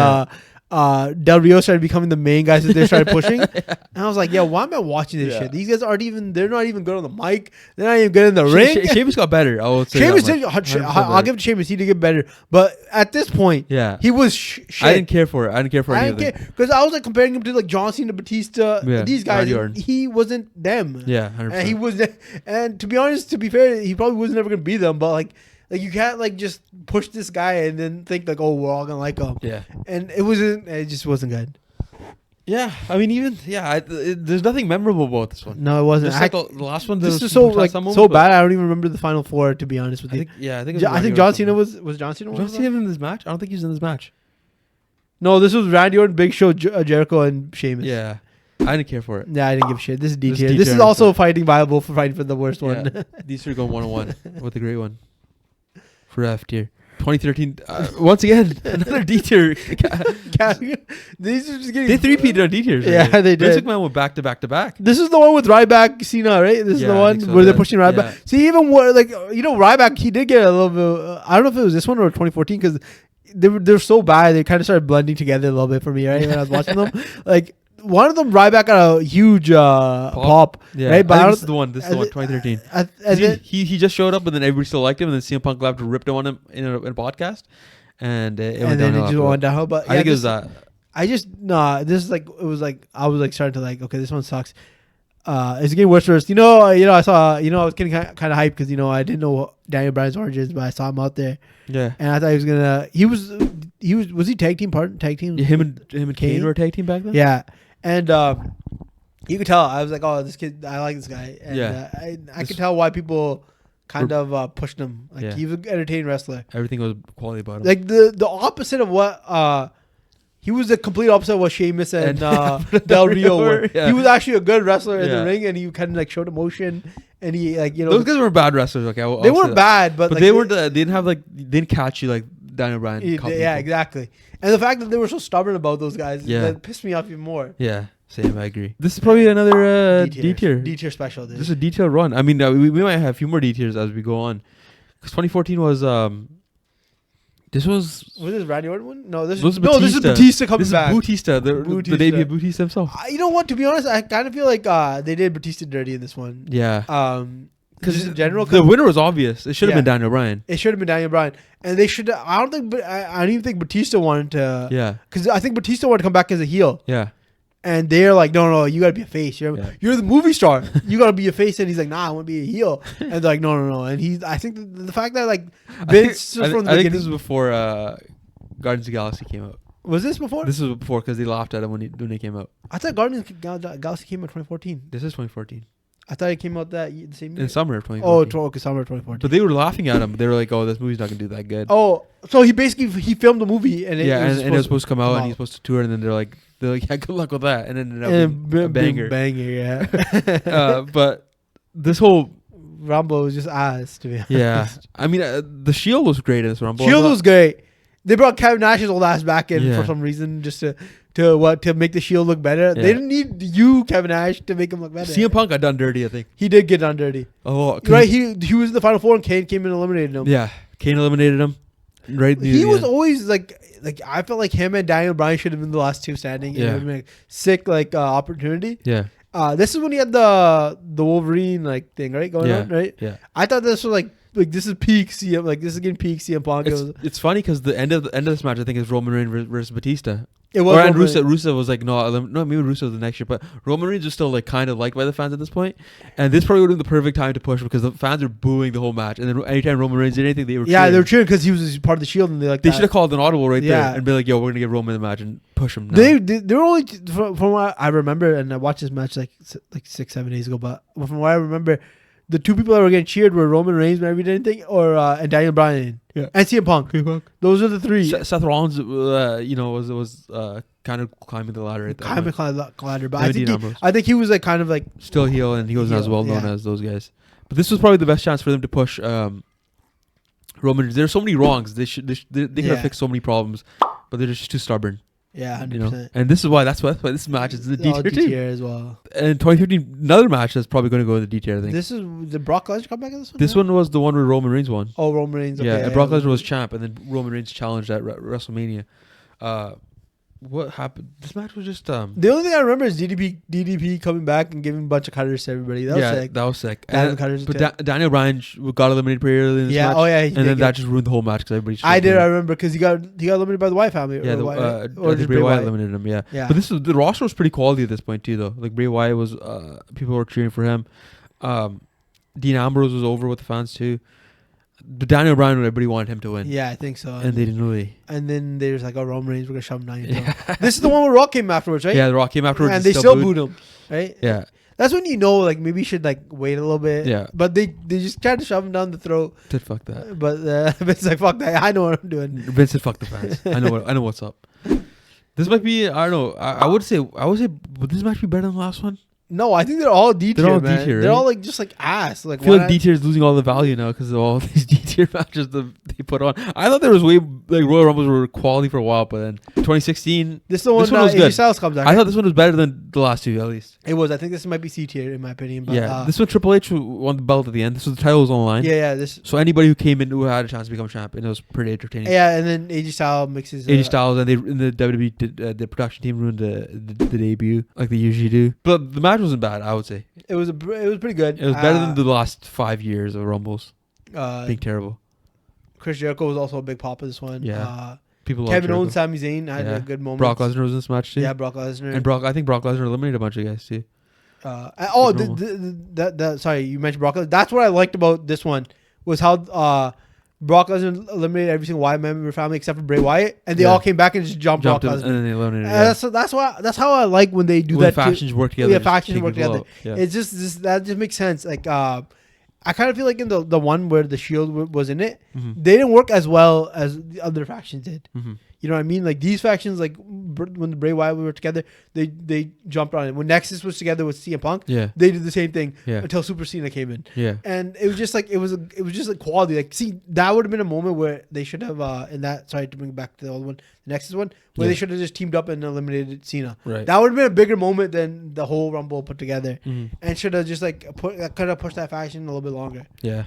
Del Rio started becoming the main guys that they started pushing. And I was like, yeah, why am I watching this shit? These guys they're not even good on the mic. They're not even good in the ring. Sheamus got better. I will say Sheamus I'll give it to Sheamus. He did get better. But at this point, he was shit. I didn't care for it. I didn't care because I was like comparing him to like John Cena, Batista, these guys. He wasn't them. Yeah, 100%. And he was. And to be honest, to be fair, he probably was never gonna be them. But like you can't like just push this guy and then think like, oh, we're all gonna like him. Yeah. And it just wasn't good. Yeah, I mean, there's nothing memorable about this one. No, it wasn't. The last one. This is so bad. I don't even remember the final four. To be honest with you, I think John Cena was John Cena. John Cena in this match? I don't think he was in this match. No, this was Randy Orton, Big Show, Jericho, and Sheamus. Yeah, I didn't care for it. Yeah, I didn't give a shit. This is D tier. This is also fighting viable for fighting for the worst one. These three go 1-on-1 with the great one for F tier. 2013, once again, another D tier. These are just getting... They three-peated on D tiers. Yeah, right? They did. Vince McMahon went back to back to back. This is the one with Ryback, Cena, right? This is the one where they're pushing Ryback. Yeah. See, even like, Ryback, he did get a little bit... I don't know if it was this one or 2014, because they're so bad. They kind of started blending together a little bit for me, right? When I was watching them. Like, one of them, Ryback got a huge pop. Yeah, right? But this is the one. This is the one, 2013. He just showed up, and then everybody still liked him, and then CM Punk left to rip him on him in a podcast, and it went downhill. But I think it was that. This is like it was like I was like starting to like, okay, this one sucks. It's getting worse. I saw, I was getting kind of hyped because I didn't know Daniel Bryan's origins, but I saw him out there. Yeah, and I thought he was gonna. Was he tag team? Yeah, him and Kane were a tag team back then. Yeah. And you could tell I was like, oh, this kid, I like this guy, and I could tell why people kind of pushed him. Like he was an entertaining wrestler. Everything was quality about him. Like the opposite of what he was, the complete opposite of what Sheamus and Del Rio were. Yeah. He was actually a good wrestler in the ring, and he kind of like showed emotion, and he like those guys were bad wrestlers. Okay, they weren't bad, but like, they weren't. They didn't have like didn't catch you like Daniel Bryan. Yeah, exactly. And the fact that they were so stubborn about those guys, that pissed me off even more. Yeah, same. I agree. This is probably another D tier special. Dude. This is a D tier run. I mean, we might have a few more D tiers as we go on, because 2014 was this was this Randy Orton one? No, this is Batista coming back. This is Batista, the debut of Batista himself. You know what? To be honest, I kind of feel like they did Batista dirty in this one. Yeah. Because in general, the winner was obvious. It should have been Daniel Bryan. It should have been Daniel Bryan, and they should. I don't even think Batista wanted to. Yeah. Because I think Batista wanted to come back as a heel. Yeah. And they're like, no, you got to be a face. You're the movie star. You got to be a face. And he's like, nah, I want to be a heel. And they're like, no. And I think the fact that like Vince I think this was before Guardians of the Galaxy came out. Was this before? This was before, because they laughed at him when they came out. I thought Guardians of the Galaxy came out 2014. This is 2014. I thought it came out the same year. In summer of 2014. Oh, okay, summer of 2014. But they were laughing at him. They were like, "Oh, this movie's not gonna do that good." Oh, so he filmed the movie, and it was supposed to come out, and he's supposed to tour, and then they're like, yeah, good luck with that, and then ended up being a banger. Yeah. But this whole Rumble was just ass, to be honest. Yeah, I mean, the Shield was great in this Rumble. Shield was great. They brought Kevin Nash's old ass back in for some reason, just to make the Shield look better. Yeah. They didn't need you, Kevin Nash, to make him look better. CM Punk got done dirty, I think. He did get done dirty. Oh, right. He was in the Final Four, and Kane came and eliminated him. Yeah, Kane eliminated him. Right. He was always like I felt like him and Daniel Bryan should have been the last two standing. Yeah. It would have been a sick opportunity. Yeah. This is when he had the Wolverine thing, right, going on, right? Yeah. I thought this was this is peak CM. Like this is getting peak CM Punk. It's funny because the end of this match I think is Roman Reigns versus Batista. It was. And Rusev was like no, maybe Rusev was the next year, but Roman Reigns was still like kind of liked by the fans at this point, and this probably would have been the perfect time to push because the fans are booing the whole match, and then anytime Roman Reigns did anything, they were they were cheering because he was part of the Shield, and they should have called an audible right there and be like, yo, we're gonna give Roman the match and push him. Now. They were only from what I remember, and I watched this match like 6-7 days ago, but from what I remember, the two people that were getting cheered were Roman Reigns whenever he did anything, and Daniel Bryan, and CM Punk. Those are the three. Seth Rollins, was kind of climbing the ladder. Right there, climbing the ladder, but I think he was like kind of like still heel, and he wasn't as well known as those guys. But this was probably the best chance for them to push Roman. There's so many wrongs. They could have fixed so many problems, but they're just too stubborn. Yeah, 100%. And this is why that's why this match is the D tier too. as well. And 2015, another match that's probably going to go in the D tier. I think this is the Brock Lesnar come back in this one. This one was the one where Roman Reigns won. Oh, Roman Reigns. Okay, and Brock Lesnar was champ, and then Roman Reigns challenged at WrestleMania. What happened? This match was just the only thing I remember is DDP coming back and giving a bunch of cutters to everybody. That was sick. That was sick. But Daniel Bryan got eliminated pretty early in this match. And then that just ruined the whole match because everybody. I remember because he got eliminated by the Wyatt family. Yeah, Bray Wyatt eliminated him. Yeah. But the roster was pretty quality at this point too, though. Like Bray Wyatt was, people were cheering for him. Dean Ambrose was over with the fans too. But Daniel Bryan, everybody wanted him to win. Yeah, I think so. And they didn't really. And then there's like, Roman Reigns, we're going to shove him down. This is the one where Rock came afterwards, right? Yeah, the Rock came afterwards. And they still booed him, right? Yeah. That's when you know, like, maybe you should, like, wait a little bit. Yeah. But they just tried to shove him down the throat. Did fuck that. But Vince's like, fuck that. I know what I'm doing. Vince said, fuck the fans. I know what's up. This might be, I don't know. I would say, would this match be better than the last one? No, I think they're all D tier. They're all D tier. They're all like just like ass. Like I feel like D tier is losing all the value now because of all these D tier matches that they put on. I thought there was like Royal Rumbles were quality for a while, but then 2016, this one was good. Styles comes out. I thought this one was better than the last two at least. It was. I think this might be C tier in my opinion. But, this one Triple H won the belt at the end. This was the title was on the line. Yeah. So anybody who came in who had a chance to become champ, and it was pretty entertaining. Yeah, and then AJ Styles mixes. AJ Styles and the WWE the production team ruined the debut like they usually do. But the match wasn't bad, I would say. It was pretty good. It was better than the last 5 years of Rumbles. Being terrible. Chris Jericho was also a big pop of this one. Yeah. Kevin Owens, Sami Zayn had a good moment. Brock Lesnar was in this match too. Yeah, Brock Lesnar. And I think Brock Lesnar eliminated a bunch of guys too. Sorry, you mentioned Brock Lesnar. That's what I liked about this one was how Brock Lesnar eliminated every single Wyatt member family except for Bray Wyatt, and they all came back and just jumped Brock Lesnar. And then they eliminated him. That's how I like when they do that. Factions work together. Yeah, factions work together. Yeah. It's just that just makes sense. Like I kind of feel like in the one where the Shield was in it, they didn't work as well as the other factions did. You know what I mean? Like these factions, like when the Bray Wyatt were together, they jumped on it. When Nexus was together with CM Punk, they did the same thing until Super Cena came in. Yeah, and it was just like it was just like quality. Like, see, that would have been a moment where they should have in that. Sorry to bring it back to the other one, the Nexus one, where they should have just teamed up and eliminated Cena. Right, that would have been a bigger moment than the whole Rumble put together, and should have just like could have pushed that faction a little bit longer. Yeah.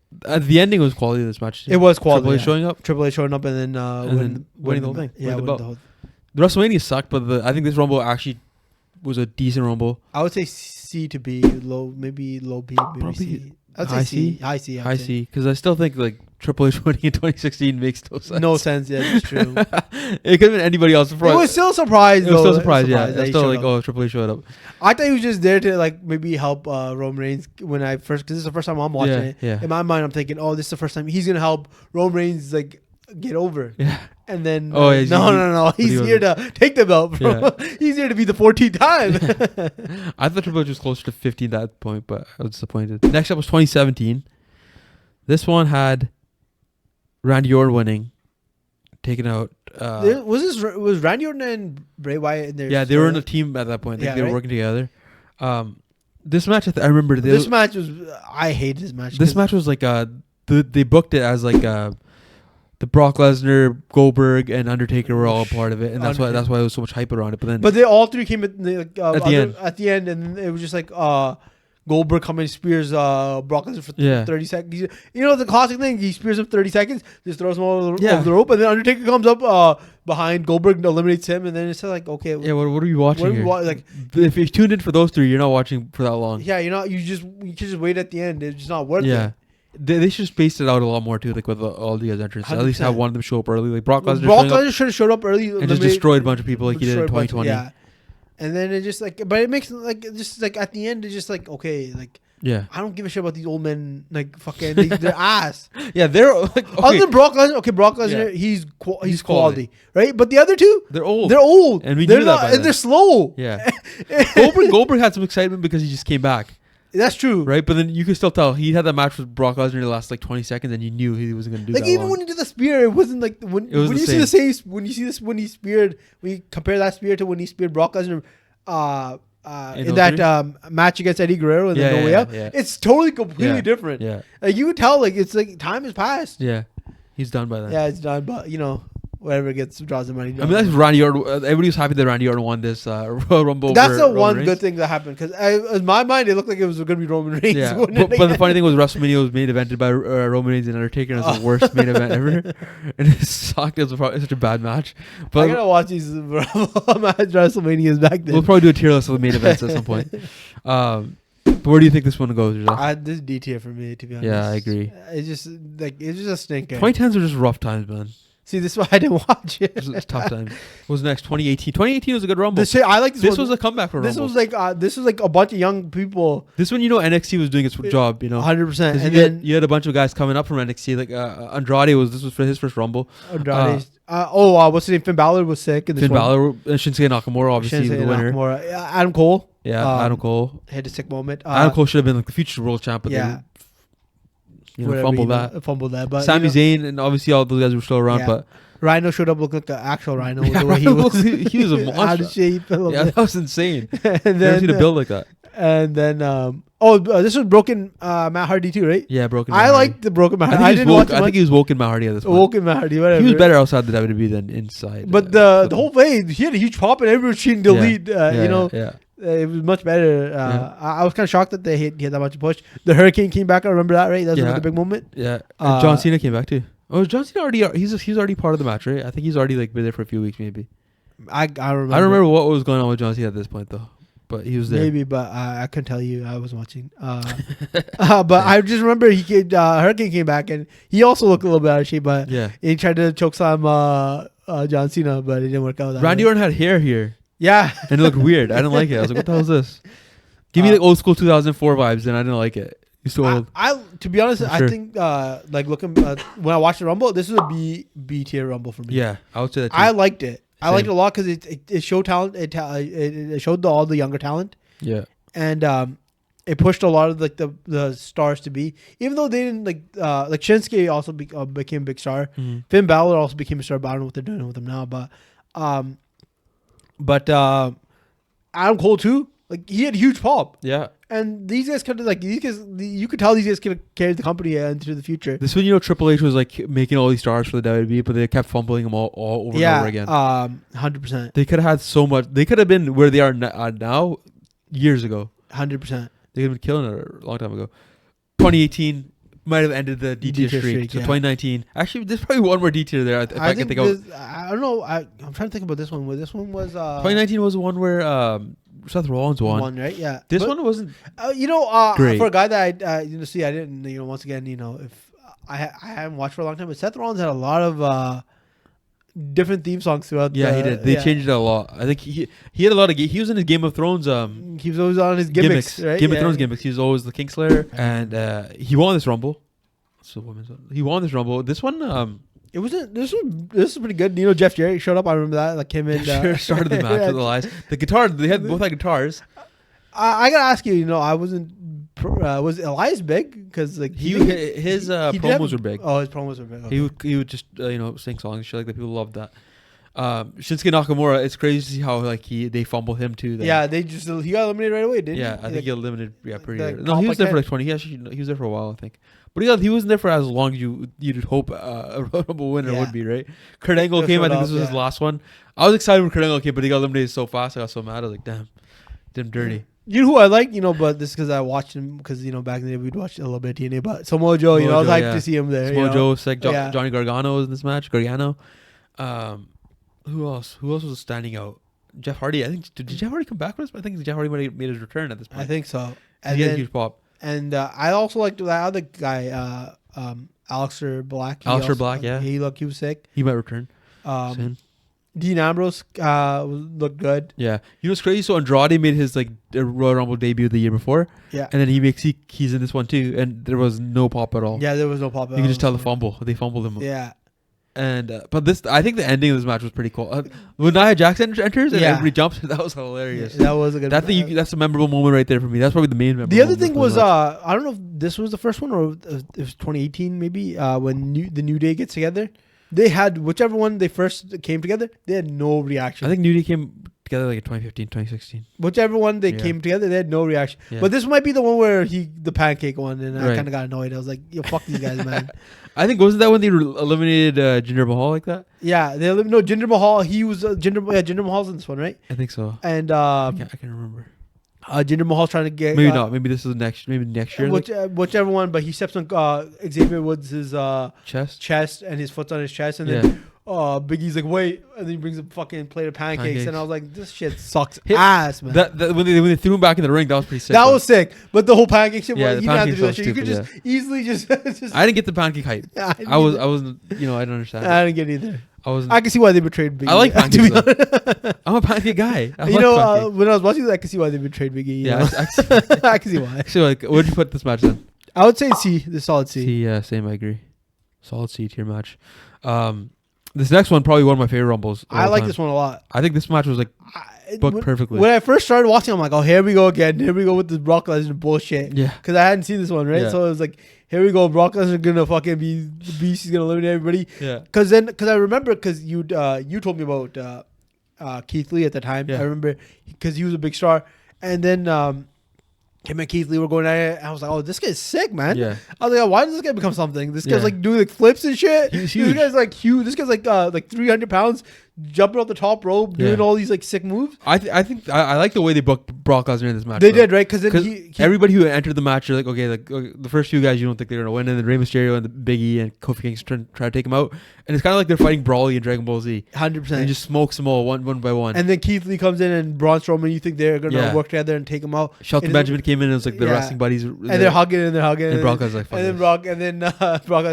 The ending was quality of this match too. It was quality. Triple H showing up and then winning the whole thing. Yeah, the WrestleMania sucked, but I think this Rumble actually was a decent Rumble. I would say C to B, maybe low B, maybe C. I'd say C. High C. Because I still think like Triple H winning in 2016 makes no sense. No sense, yeah, it's true. It could have been anybody else. It was still surprised. It was still surprised, yeah. It's still like, Triple H showed up. I thought he was just there to like maybe help Roman Reigns when because this is the first time I'm watching it. Yeah. In my mind, I'm thinking, this is the first time he's gonna help Roman Reigns like get over. Yeah. And then no, he's here to take the belt. He's here to be the 14th time. I thought Triple H was closer to 15 at that point, but I was disappointed. Next up was 2017. This one had Randy Orton winning, taking out. Was Randy Orton and Bray Wyatt in there? Yeah, they were in a team at that point. They were working together. This match, I remember. This match was. I hated this match. This match was like they booked it as like the Brock Lesnar, Goldberg, and Undertaker were all a part of it, and that's why there was so much hype around it. But they all three came at the end, and then it was just like Goldberg comes and spears Brock Lesnar for 30 seconds. You know the classic thing. He spears him for 30 seconds, just throws him over the rope, and then Undertaker comes up behind Goldberg and eliminates him, and then it's like, okay, what are you watching here? Like, if you tuned in for those three, you're not watching for that long. Yeah, you're not. You can just wait at the end. It's just not worth it. They should space it out a lot more too, like with all the entrants. 100%. At least have one of them show up early. Like Brock Lesnar should have showed up early and just destroyed a bunch of people like he did in 2020. Yeah, and then it just like, but it makes like just like at the end, it's just like, okay, like. Yeah, I don't give a shit about these old men. Like fucking, they're ass. Yeah, they're like, okay. Other than Brock Lesnar. Okay, Brock Lesnar, he's quality, right? But the other two, they're old. They're old, and we knew that. And they're slow. Yeah, Goldberg had some excitement because he just came back. That's true, right? But then you could still tell he had that match with Brock Lesnar in the last like 20 seconds, and you knew he wasn't going to do that. Like even when he did the spear, it wasn't like when you see the same. When you see this, when he speared, when you compare that spear to when he speared Brock Lesnar, in that match against Eddie Guerrero in the No Way Out, it's totally completely different. Yeah, like you could tell, like it's like time has passed. Yeah, he's done by then. Yeah, it's done, but whatever draws the money. I mean, that's Randy Orton. Everybody was happy that Randy Orton won this Royal Rumble. That's the one good thing that happened because in my mind it looked like it was going to be Roman Reigns. Yeah, but the funny thing was WrestleMania was main evented by Roman Reigns and Undertaker, and it's the worst main event ever. And it sucked. It was such a bad match. But I gotta watch these WrestleManias back then. We'll probably do a tier list of the main events at some point. But where do you think this one goes? This is D tier for me, to be honest. Yeah, I agree. It's just a stinker. 2010s were just rough times, man. See, this is why I didn't watch it. It was tough times. What was next? 2018. 2018 was a good Rumble. I like this was a comeback for Rumble. This was like a bunch of young people. This one, NXT was doing its job, 100%. And then you had a bunch of guys coming up from NXT. Like Andrade this was for his first Rumble. Andrade. What's his name? Finn Balor was sick. Finn Balor and Shinsuke Nakamura, obviously, the winner. Adam Cole. Yeah, Adam Cole had a sick moment. Adam Cole should have been like the future world champ, but fumbled that. But Sami Zayn and obviously all those guys were still around, but. Rhino showed up looking like an actual Rhino. Yeah, the way he was a monster. Out of shape. That was insane. And then, never seen a build like that. And then, this was Broken Matt Hardy too, right? Yeah, Broken. I liked the Broken Matt Hardy. I didn't watch. I think he was Woken Matt Hardy at this point. Woken Matt Hardy, whatever. He was better outside the WWE than inside. But the whole way, he had a huge pop, and everyone was cheating to lead. It was much better. I was kind of shocked that he had that much push. The Hurricane came back. I remember that, right? That was another big moment. Yeah. And John Cena came back too. Oh, is John Cena already? He's already part of the match, right? I think he's already been there for a few weeks, maybe. I remember. I don't remember what was going on with John Cena at this point, though. But he was there. Maybe, but I couldn't tell you. I was watching. But I just remember Hurricane came back, and he also looked a little bit out of shape. But he tried to chokeslam John Cena, but it didn't work out. Randy Orton had hair here. Yeah, and it looked weird. I didn't like it. I was like, "What the hell is this?" Give me like old school 2004 vibes, and I didn't like it. I to be honest, I think looking when I watched the Rumble, this was a B tier Rumble for me. Yeah, I would say that too. I liked it. I liked it a lot because it showed talent. It showed all the younger talent. Yeah, and it pushed a lot of like the stars to be, even though they didn't like Shinsuke also became a big star. Mm-hmm. Finn Balor also became a star. But I don't know what they're doing with him now. But Adam Cole too. Like he had a huge pop. Yeah. And these guys kind of you could tell these guys could carry the company into the future. This one, Triple H was like making all these stars for the WWE, but they kept fumbling them all over and over again. 100%. They could have had so much. They could have been where they are now years ago. 100%. They could have been killing it a long time ago. 2018 might have ended the D tier streak. So 2019. Actually, there's probably one more D tier there. I can think of. I don't know. I'm trying to think about this one. This one was 2019 was the one where Seth Rollins won. Right? Yeah. This one wasn't. Great. For a guy that I didn't. Once again, if I haven't watched for a long time, but Seth Rollins had a lot of different theme songs throughout. Yeah, he did. They changed it a lot. I think he had a lot of. He was in his Game of Thrones. He was always on his gimmicks. Right? Game of Thrones gimmicks. He was always the Kingslayer, and he won this Rumble. So he won this Rumble. This one. It wasn't. This was pretty good. Jeff Jarrett showed up. I remember that. Like him and started the match with the lies. The guitar. They both had guitars. I gotta ask you. I wasn't. Was Elias big? Because like his promos were big. Oh, his promos were big. Okay. He would just sing songs and shit like that. People loved that. Shinsuke Nakamura. It's crazy to see how they fumble him too. Then. Yeah, he got eliminated right away, didn't he? Yeah, I think he eliminated. Yeah, pretty. No, he was there for like 20. He was there for a while, I think. But he wasn't there for as long as you'd hope a Rumble winner would be, right? Kurt Angle came. I think this was his last one. I was excited when Kurt Angle came, but he got eliminated so fast. I got so mad. I was like, damn, did him dirty. You know who I like, but this is because I watched him because back in the day we'd watch a little bit of TNA, but Samoa Joe, I was hyped to see him there. Samoa Joe, like Johnny Gargano was in this match. Gargano. Who else? Who else was standing out? Jeff Hardy. I think did Jeff Hardy come back with us? I think Jeff Hardy made his return at this point. I think so. And he had a huge pop. And I also liked that other guy, Aleister Black. Yeah. He was sick. He might return. Soon. Dean Ambrose looked good. Yeah, what's crazy? So Andrade made his Royal Rumble debut the year before. Yeah, and then he's in this one too, and there was no pop at all. Yeah, there was no pop. You can just tell the fumble. They fumbled him. Yeah, and but I think the ending of this match was pretty cool. When Nia Jax enters and everybody jumps, that was hilarious. Yeah, that was a good. That's a memorable moment right there for me. That's probably the main. The other thing was I don't know if this was the first one or if it was 2018 maybe when the New Day gets together. They had whichever one they first came together, they had no reaction. I think New Day came together in 2015, 2016. Whichever one they came together, they had no reaction. Yeah. But this might be the one where the pancake one, and I kind of got annoyed. I was like, "Yo, fuck these guys, man." I think wasn't that when they eliminated Jinder Mahal like that? Yeah, they eliminated Jinder Mahal. He was Jinder Mahal's in this one, right? I think so. And I can't remember. Jinder Mahal's trying to get maybe not. Maybe this is next year. Whichever one, but he steps on Xavier Woods' chest, and his foot's on his chest, and then Big E's like, wait, and then he brings a fucking plate of pancakes. And I was like, this shit sucks ass, man. That when they threw him back in the ring, that was pretty sick. That was sick, but the whole pancake shit, you didn't have to do that shit. You could just easily just. I didn't get the pancake hype. I wasn't. I didn't understand. I didn't get it either. I can see why they betrayed Big E. I like pancakes. I'm a pancake guy. When I was watching that, I can see why they betrayed Big E. Yeah, I can see why. So, what did you put this match then? I would say C, the solid C. C, yeah, same. I agree. Solid C tier match. This next one probably one of my favorite Rumbles. I like this one a lot. I think this match was booked perfectly. When I first started watching, I'm like, oh, here we go again. Here we go with this Brock Lesnar bullshit. Yeah. Because I hadn't seen this one, right? Yeah. So it was like, here we go. Brock Lesnar gonna fucking be the beast. He's gonna eliminate everybody. Yeah. Because I remember you told me about Keith Lee at the time. Yeah. I remember because he was a big star, and then him and Keith Lee were going at it, and I was like, oh, this guy's sick, man. Yeah. I was like, oh, why did this guy become something? This guy's doing flips and shit. He's huge. This guy's huge. This guy's like 300 pounds, jumping off the top rope, doing all these sick moves. I think I like the way they booked Brock Lesnar in this match. They did, right? Because everybody who entered the match, you're like, okay, the first few guys you don't think they're gonna win, and then Rey Mysterio and the Big E and Kofi Kingston try to take him out, and it's kind of like they're fighting Brawley and Dragon Ball Z. 100%. And he just smokes them all one by one. And then Keith Lee comes in and Braun Strowman, you think they're gonna work together and take him out. Shelton Benjamin came in and it was like the wrestling buddies, and they're hugging and Brock was like, and then Brock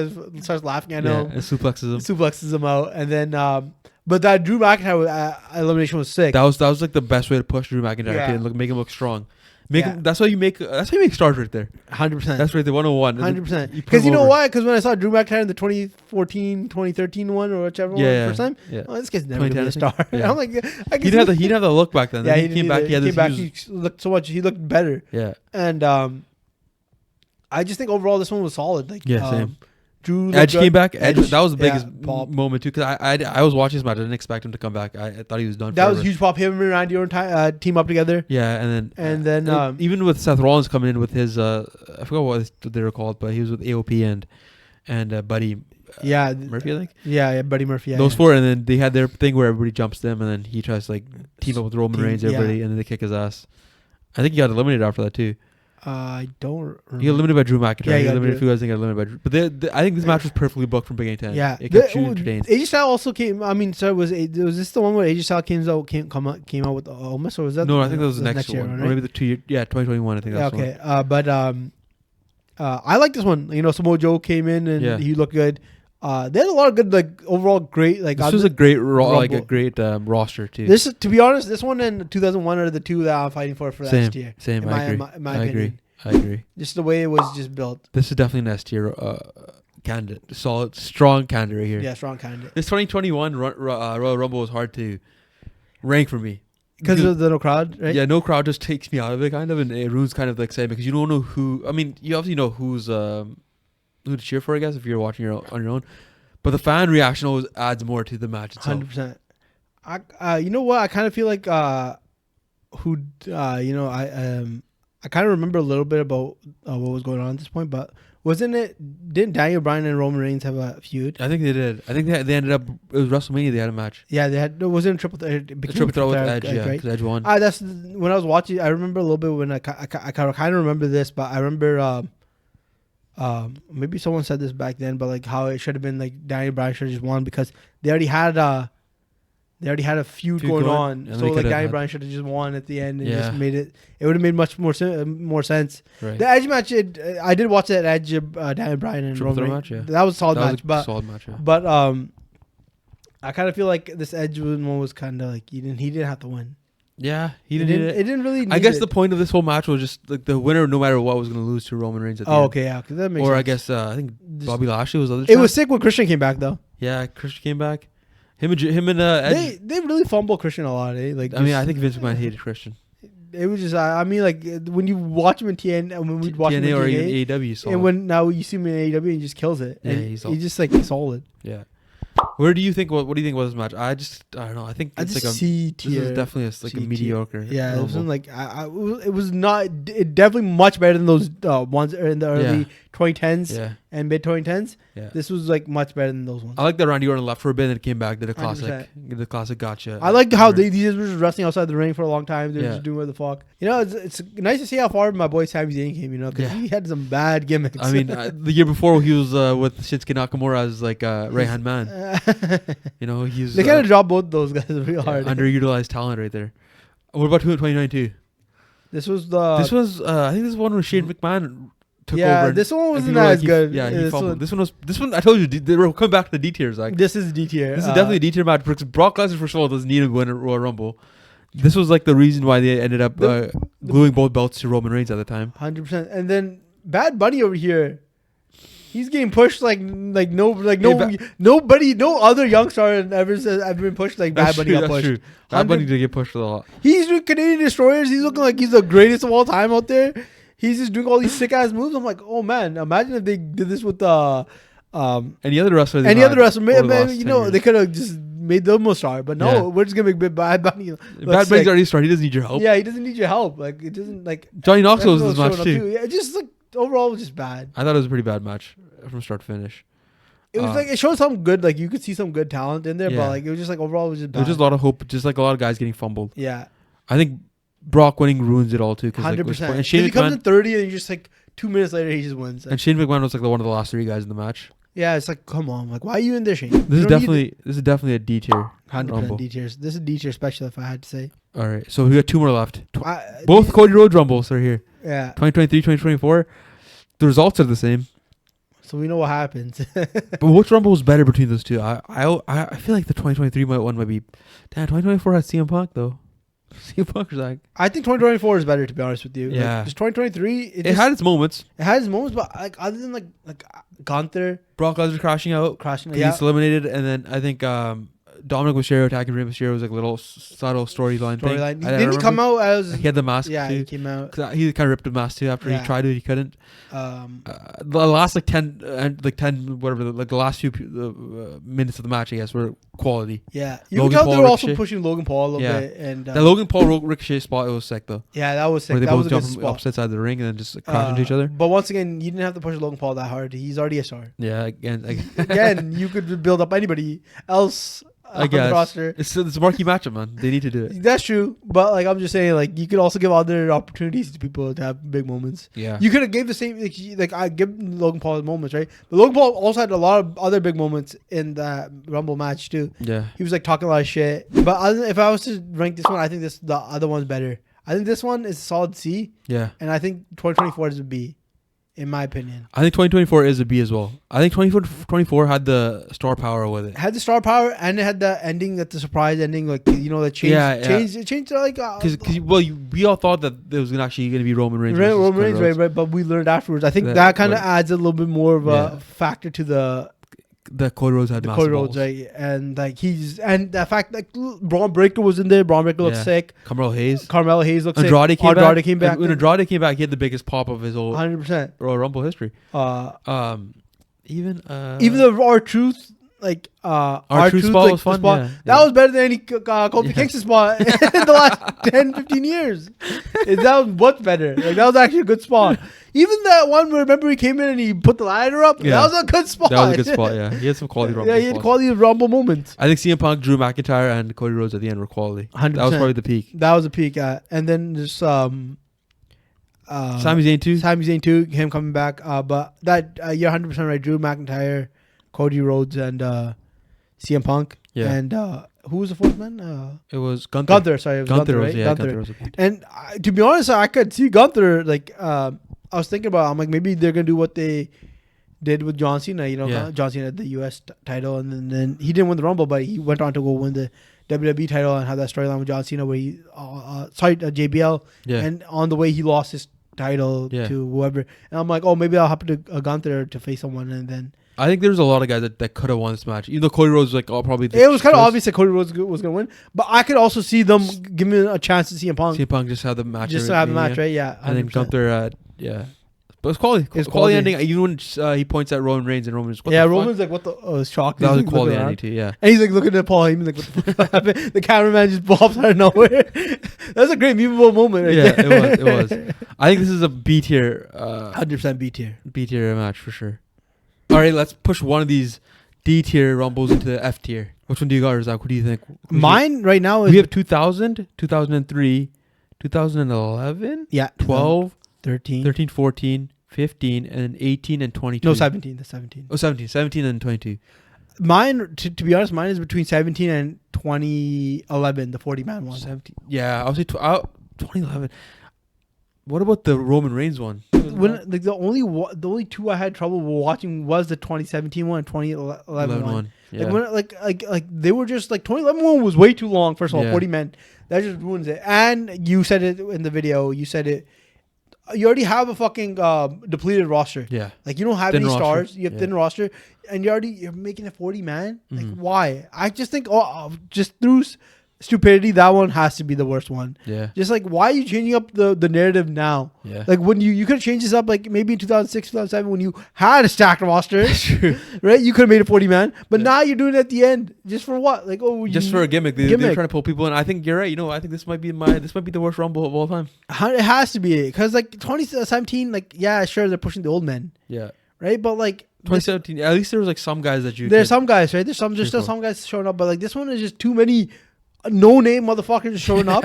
starts laughing at him and suplexes him out, and then but that Drew McIntyre elimination was sick. That was like the best way to push Drew McIntyre and make him look strong. That's how you make stars right there. 100%. That's right, the 101. 100%. Because you know why? Because when I saw Drew McIntyre in the 2014, 2013 one or whichever one first time, this guy's never gonna be a star. Yeah. I'm like, he didn't have the look back then. Yeah, he came back. He looked so much. He looked better. Yeah. And I just think overall this one was solid. Same. Drew Edge came back. Edge that was the biggest moment too. Because I was watching this match. I didn't expect him to come back. I thought he was done. That was a huge pop. Him and Randy Orton team up together. Yeah, and then even with Seth Rollins coming in with his I forgot what they were called, but he was with AOP and Buddy. Murphy, I think. Yeah, Buddy Murphy. Yeah, those four, and then they had their thing where everybody jumps them, and then he tries to team up with Roman Reigns, everybody, and then they kick his ass. I think he got eliminated after that too. I don't remember. He got eliminated by Drew McIntyre. Yeah, he eliminated a few guys. Got eliminated by Drew. But I think this match was perfectly booked from beginning to end. Yeah, it kept you entertained. AJ Styles also came. I mean, so was this the one where AJ Styles came out with Almas, or was that? No, I think that was the next one, right? Or maybe the 2 year. Yeah, 2021. I think that's okay. But I like this one. Samoa Joe came in and he looked good. They had a lot of good, overall great. This was a great roster too. This, to be honest, this one and 2001 are the two that I'm fighting for that S tier. Same. I agree. I agree. Just the way it was just built. This is definitely an S tier candidate. Solid, strong candidate right here. Yeah, strong candidate. This 2021 Royal Rumble was hard to rank for me. Because of the no crowd, right? Yeah, no crowd just takes me out of it, kind of, and it ruins kind of excitement because you don't know who. I mean, you obviously know who to cheer for, I guess, if you're watching on your own. But the fan reaction always adds more to the match itself. 100%. You know what? I kind of feel like I kind of remember a little bit about what was going on at this point, but didn't Daniel Bryan and Roman Reigns have a feud? I think they did. I think they ended up, it was WrestleMania, they had a match. Yeah, it wasn't a triple threat. It became a triple threat with Edge, right? because Edge won. That's when I was watching. I remember a little bit when I kind of remember this, but I remember maybe someone said this back then, but like how it should have been like Daniel Bryan should have just won because they already had a feud going on. So like Daniel Bryan should have just won at the end and just made it. It would have made much more sense. Right. The Edge match, I did watch that Edge Daniel Bryan and Roman match. Yeah. That was a solid match. Solid match. Yeah. But I kind of feel like this Edge one was kind of like he didn't have to win. Yeah, he didn't. It didn't really. I guess the point of this whole match was just like the winner, no matter what, was going to lose to Roman Reigns at the end. Okay, yeah, that makes sense. Or I guess I think Bobby Lashley was the other. It was sick when Christian came back though. Yeah, Christian came back. Him and Edge. They really fumble Christian a lot. Like I mean, I think Vince McMahon hated Christian. It was just I mean like when you watch him in TN and when we watch him in or TNA, AEW, and when now you see him in AEW, he just kills it. And he's just like solid. Yeah. Where do you think? What do you think was this match? I don't know. I think it's like C-tier. This is definitely a mediocre. Yeah, it wasn't like it was not. It definitely much better than those ones in the early 2010s and mid 2010s. Yeah, this was like much better than those ones. I like that Randy Orton left for a bit and came back. Did a classic. 100%. Did a classic gotcha. I like how these were just wrestling outside the ring for a long time. They're just doing what the fuck. You know, it's nice to see how far my boy Sami Zayn came. You know, because he had some bad gimmicks. I mean, the year before he was with Shinsuke Nakamura as like right hand man. You know, they kind of dropped both those guys real hard. Underutilized talent right there. What about 2092? This was I think this is one where Shane McMahon took over. Yeah, this one wasn't as good. He fumbled. This one I told you they were coming back to the D tiers. Like this is D tier. This is definitely a D tier match because Brock Lesnar first of all doesn't need to win a Royal Rumble. This was like the reason why they ended up gluing both belts to Roman Reigns at the time. 100%. And then Bad Bunny over here. He's getting pushed nobody, no other young star ever been pushed like Bad Bunny got pushed. True. Bad Bunny did get pushed a lot. He's doing Canadian Destroyers. He's looking like he's the greatest of all time out there. He's just doing all these sick ass moves. I'm like, oh man, imagine if they did this with any other wrestler. Man, you know, they could have just made them a star, but no, we're just gonna make Bad Bunny. Bad Bunny's already started. He doesn't need your help. Yeah, he doesn't need your help. Like it doesn't like Johnny Knoxville was this match too. Yeah, just like overall, it was just bad. I thought it was a pretty bad match from start to finish. It was like it showed some good, like you could see some good talent in there, but like it was just like overall, it was just bad. There was just a lot of hope, just like a lot of guys getting fumbled. Yeah, I think Brock winning ruins it all too. 100%. And Shane McMahon, he comes in 30, and you just like 2 minutes later he just wins. And Shane McMahon was like one of the last 3 guys in the match. Yeah, it's like come on, like why are you in there, Shane? This is definitely a D tier. 100% D tier. This is D tier special, if I had to say. All right, so we got 2 more left. Both Cody Rhodes Rumbles are here. Yeah, 2023, 2024. The results are the same. So we know what happens. But which Rumble was better between those two? I feel like the 2023 one might be. Damn, 2024 had CM Punk though. CM Punk was like. I think 2024 is better, to be honest with you. Yeah. Like, just 2023. It had its moments. It had its moments, but like other than like Gunther, Brock Lesnar crashing out. He's eliminated, and then I think Dominic Mysterio attacking Rey Mysterio was like a little subtle storyline thing. Didn't he come out as... He had the mask too. He came out. He kind of ripped the mask too after he tried it. He couldn't. The last like 10 whatever, like the last few minutes of the match, I guess, were quality. Yeah. You can tell they were also pushing Logan Paul a little bit. And that Logan Paul Ricochet spot, it was sick though. Yeah, that was sick. Where they both jump from opposite sides of the ring and then just crash into each other. But once again, you didn't have to push Logan Paul that hard. He's already a star. Yeah, again, you could build up anybody else I guess. On the roster. It's a marquee matchup, man. They need to do it. That's true. But like I'm just saying, like you could also give other opportunities to people to have big moments. Yeah. You could have gave the same like I give Logan Paul moments, right? But Logan Paul also had a lot of other big moments in that Rumble match too. Yeah. He was like talking a lot of shit. But if I was to rank this one, I think the other one's better. I think this one is a solid C. Yeah. And I think 2024 is a B. In my opinion, I think 2024 is a B as well. I think 2024 had the star power with it. It had the star power, and it had the ending, the surprise ending, like you know, that changed. It changed like because we all thought that it was actually going to be Roman Reigns. Roman Reigns, right? But we learned afterwards. I think that kind of adds a little bit more of a factor to the Cody Rhodes had massive balls. Right? And like and the fact like Braun Breaker was in there. Braun Breaker looked sick. Carmelo Hayes looked sick. Andrade came back. When Andrade came back, he had the biggest pop of his whole 100% Royal Rumble history. Even the R-Truth like R-Truth spot was fun. Yeah, that was better than any Kofi Kingston spot in the last 10, 15 years. That was much better. Like that was actually a good spot. Even that one where remember he came in and he put the ladder up. Yeah. That was a good spot. That was a good spot. Yeah, he had some quality Rumble. Yeah, he had quality Rumble moments. I think CM Punk, Drew McIntyre, and Cody Rhodes at the end were quality. 100%. That was probably the peak. That was a peak. And then just Sami Zayn too. Him coming back. But that you're 100% right. Drew McIntyre, Cody Rhodes, and CM Punk. Yeah. And who was the fourth man? It was Gunther. Sorry, it was Gunther, right? Yeah, Gunther was and to be honest, I could see Gunther. Like I was thinking about, I'm like maybe they're gonna do what they did with John Cena. You know, John Cena had the U.S. title, and then he didn't win the Rumble, but he went on to go win the WWE title and have that storyline with John Cena where he JBL, and on the way he lost his title to whoever. And I'm like, oh, maybe I'll happen to Gunther to face someone, and then. I think there's a lot of guys that could have won this match. Even though Cody Rhodes was like, probably. It was kind of obvious that Cody Rhodes was going to win, but I could also see them giving a chance to CM Punk. CM Punk just had the match. Just to have the match, right? Yeah. 100%. And then Gunther, But it's quality. It was quality ending. Even when he points at Roman Reigns and Roman's Roman's like, what the? Oh, it's shocking. That was a quality ending too. Yeah. And he's like looking at Paul Heyman like, what the fuck happened? The cameraman just pops out of nowhere. That's a great memeable moment. Right there. It was. I think this is a B tier. 100% B tier. B tier match for sure. All right, let's push one of these D tier Rumbles into the F tier. Which one do you got, Razak? What do you think? Mine right now is... We have 2000, 2003, 2011, 12, 13, 14, 15, and 18 and 22. No, 17. That's 17. Oh, 17 and 22. Mine, to be honest, mine is between 17 and 2011, the 40-man one. 17. Yeah, I would say 2011. What about the Roman Reigns one? The only two I had trouble watching was the 2017 one and 2011 one. Yeah. Like they were just like 2011 one was way too long. First of all, 40 men, that just ruins it. And you said it in the video. You said it. You already have a fucking depleted roster. Yeah, like you don't have any stars. You have thin roster, and you're making a 40 man. Like why? I just think just through stupidity, that one has to be the worst one. Yeah. Just like, why are you changing up the narrative now? Yeah. Like when you could have changed this up like maybe in 2006, 2007 when you had a stacked roster. True. Right? You could have made it 40 man. But now you're doing it at the end. Just for what? Like just for a gimmick. They're trying to pull people in. I think you're right. You know, I think this might be the worst Rumble of all time. It has to be. Because like 2017, like, yeah, sure, they're pushing the old men. Yeah. Right? But like 2017, at least there was like some guys that you There's some guys, right? There's some guys showing up, but like this one is just too many no-name motherfuckers showing up,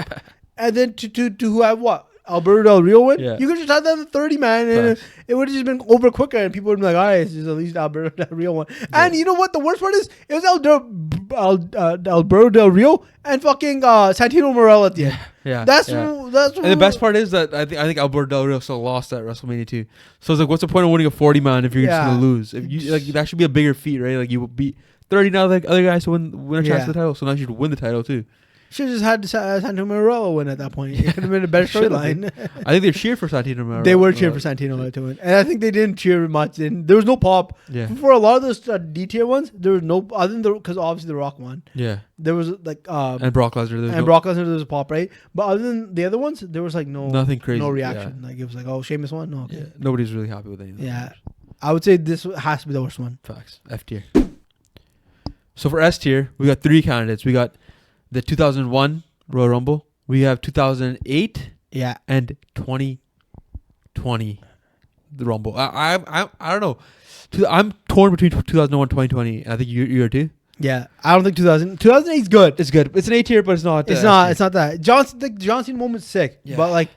and then to have what? Alberto Del Rio win? Yeah. You could just have that in 30 man, and it would have just been over quicker, and people would be like, all right, it's just at least Alberto Del Rio one. Yeah. And you know what? The worst part is, it was Alberto Del Rio and fucking Santino Morel at the end. Yeah. That's and the best part is that I think Alberto Del Rio still lost at WrestleMania 2. So it's like, what's the point of winning a 40 man if you're just gonna lose? If you like, that should be a bigger feat, right? Like you would beat 30 now, like other guys to win a chance to the title. So now you should win the title too. Should have just had Santino Morello win at that point. It could have been a better storyline. I think they cheered for Santino Morello. They were cheering for Santino to win. And I think they didn't cheer much. And there was no pop. Yeah. For a lot of those D-tier ones, there was no, other than because obviously The Rock won. Yeah. There was like... and Brock Lesnar. Brock Lesnar, there was a pop, right? But other than the other ones, there was like nothing crazy. No reaction. Yeah. Like it was like, oh, Sheamus won? No. Okay. Yeah. Nobody's really happy with anything. Yeah. I would say this has to be the worst one. Facts. F tier. So for S tier, we got 3 candidates. We got the 2001 Royal Rumble. We have 2008. Yeah. And 2020 the Rumble. I don't know. I'm torn between 2001 and 2020. I think you are too. Yeah. I don't think 2008 is good. It's good. It's an A tier, but it's not. It's not that. The John Cena moment's sick. Yeah. But like,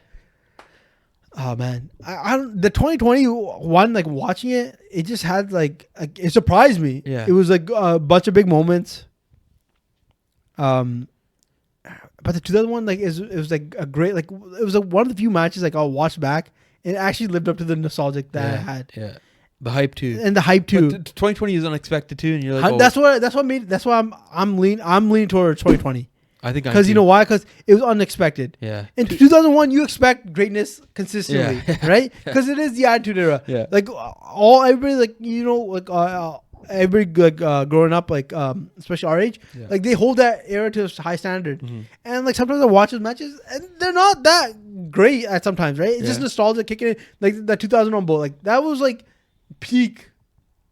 oh man, I don't. The 2020 one, like watching it, it just had like it surprised me. Yeah. It was like a bunch of big moments. But the 2001, like, it was like a great, like, it was one of the few matches like I'll watch back and it actually lived up to the nostalgic that I had. Yeah. The hype too. And the hype too. But 2020 is unexpected too, and you're like, that's why I'm leaning towards 2020. I think because you know why? Because it was unexpected. Yeah. In 2001, you expect greatness consistently, right? Because it is the Attitude Era. Yeah. Like everybody, like everybody like growing up, like especially our age, like they hold that era to a high standard. Mm-hmm. And like sometimes I watch those matches and they're not that great at sometimes, right? It's just nostalgia kicking in. Like that 2000 Rumble, like that was like peak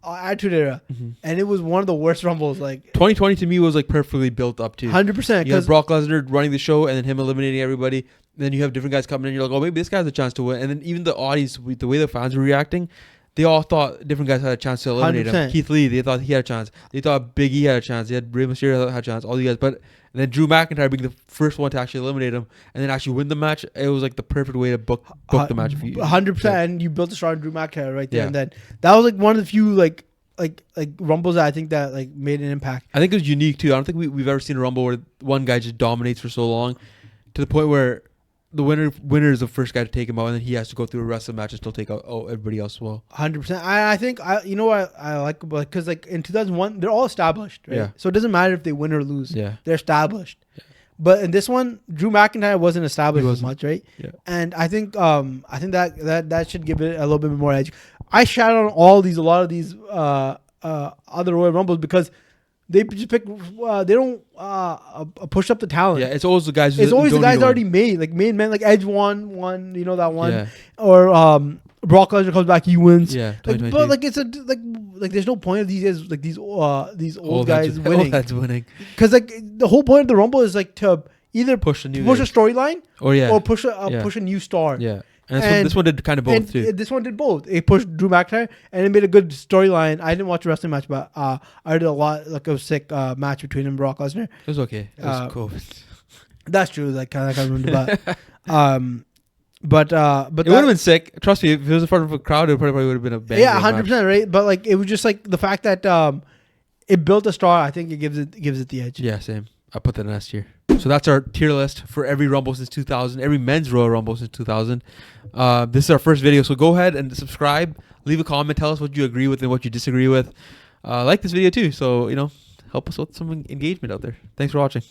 Attitude Era, and it was one of the worst Rumbles. Like 2020 to me was like perfectly built up too. 100%. You have Brock Lesnar running the show, and then him eliminating everybody. Then you have different guys coming in. You're like, oh, maybe this guy has a chance to win. And then even the audience, the way the fans were reacting, they all thought different guys had a chance to eliminate 100%. him. Keith Lee, they thought he had a chance. They thought Big E had a chance. They had Rey Mysterio had a chance. All these guys, but and then Drew McIntyre being the first one to actually eliminate him and then actually win the match. It was like the perfect way to book the match. 100%. And you built a strong Drew McIntyre right there, and then that was like one of the few like Rumbles that I think that like made an impact. I think it was unique too. I don't think we've ever seen a Rumble where one guy just dominates for so long to the point where the winner is the first guy to take him out, and then he has to go through a rest of the match and still take out everybody else as well. 100%. I think you know what I like because like in 2001 they're all established, right? Yeah. So it doesn't matter if they win or lose. Yeah. They're established. Yeah. But in this one, Drew McIntyre wasn't established as much, right? Yeah. And I think that should give it a little bit more edge. I shout on a lot of these other Royal Rumbles because they just pick. They don't push up the talent. Yeah, it's always the guys. It's always the guys already made men. Like Edge won. You know that one. Yeah. Or Brock Lesnar comes back, he wins. Yeah. Like, but like it's a like there's no point of these guys like these old guys winning. That's winning. Because like the whole point of the Rumble is like to either push a storyline or push a new star. Yeah. And this one did kind of both too. This one did both. It pushed Drew McIntyre and it made a good storyline. I didn't watch the wrestling match, but I heard a lot like a sick match between him and Brock Lesnar. It was okay. It was COVID. That's true. Like kind of ruined it, but it would have been sick. Trust me, if it was in front of a crowd, it probably would have been a bang. Yeah, 100%, right? But like it was just like the fact that it built a star. I think it gives it the edge. Yeah, same. I put that in last year. So that's our tier list for every Rumble since 2000, every men's Royal Rumble since 2000. This is our first video, so go ahead and subscribe. Leave a comment. Tell us what you agree with and what you disagree with. Like this video too, so help us with some engagement out there. Thanks for watching.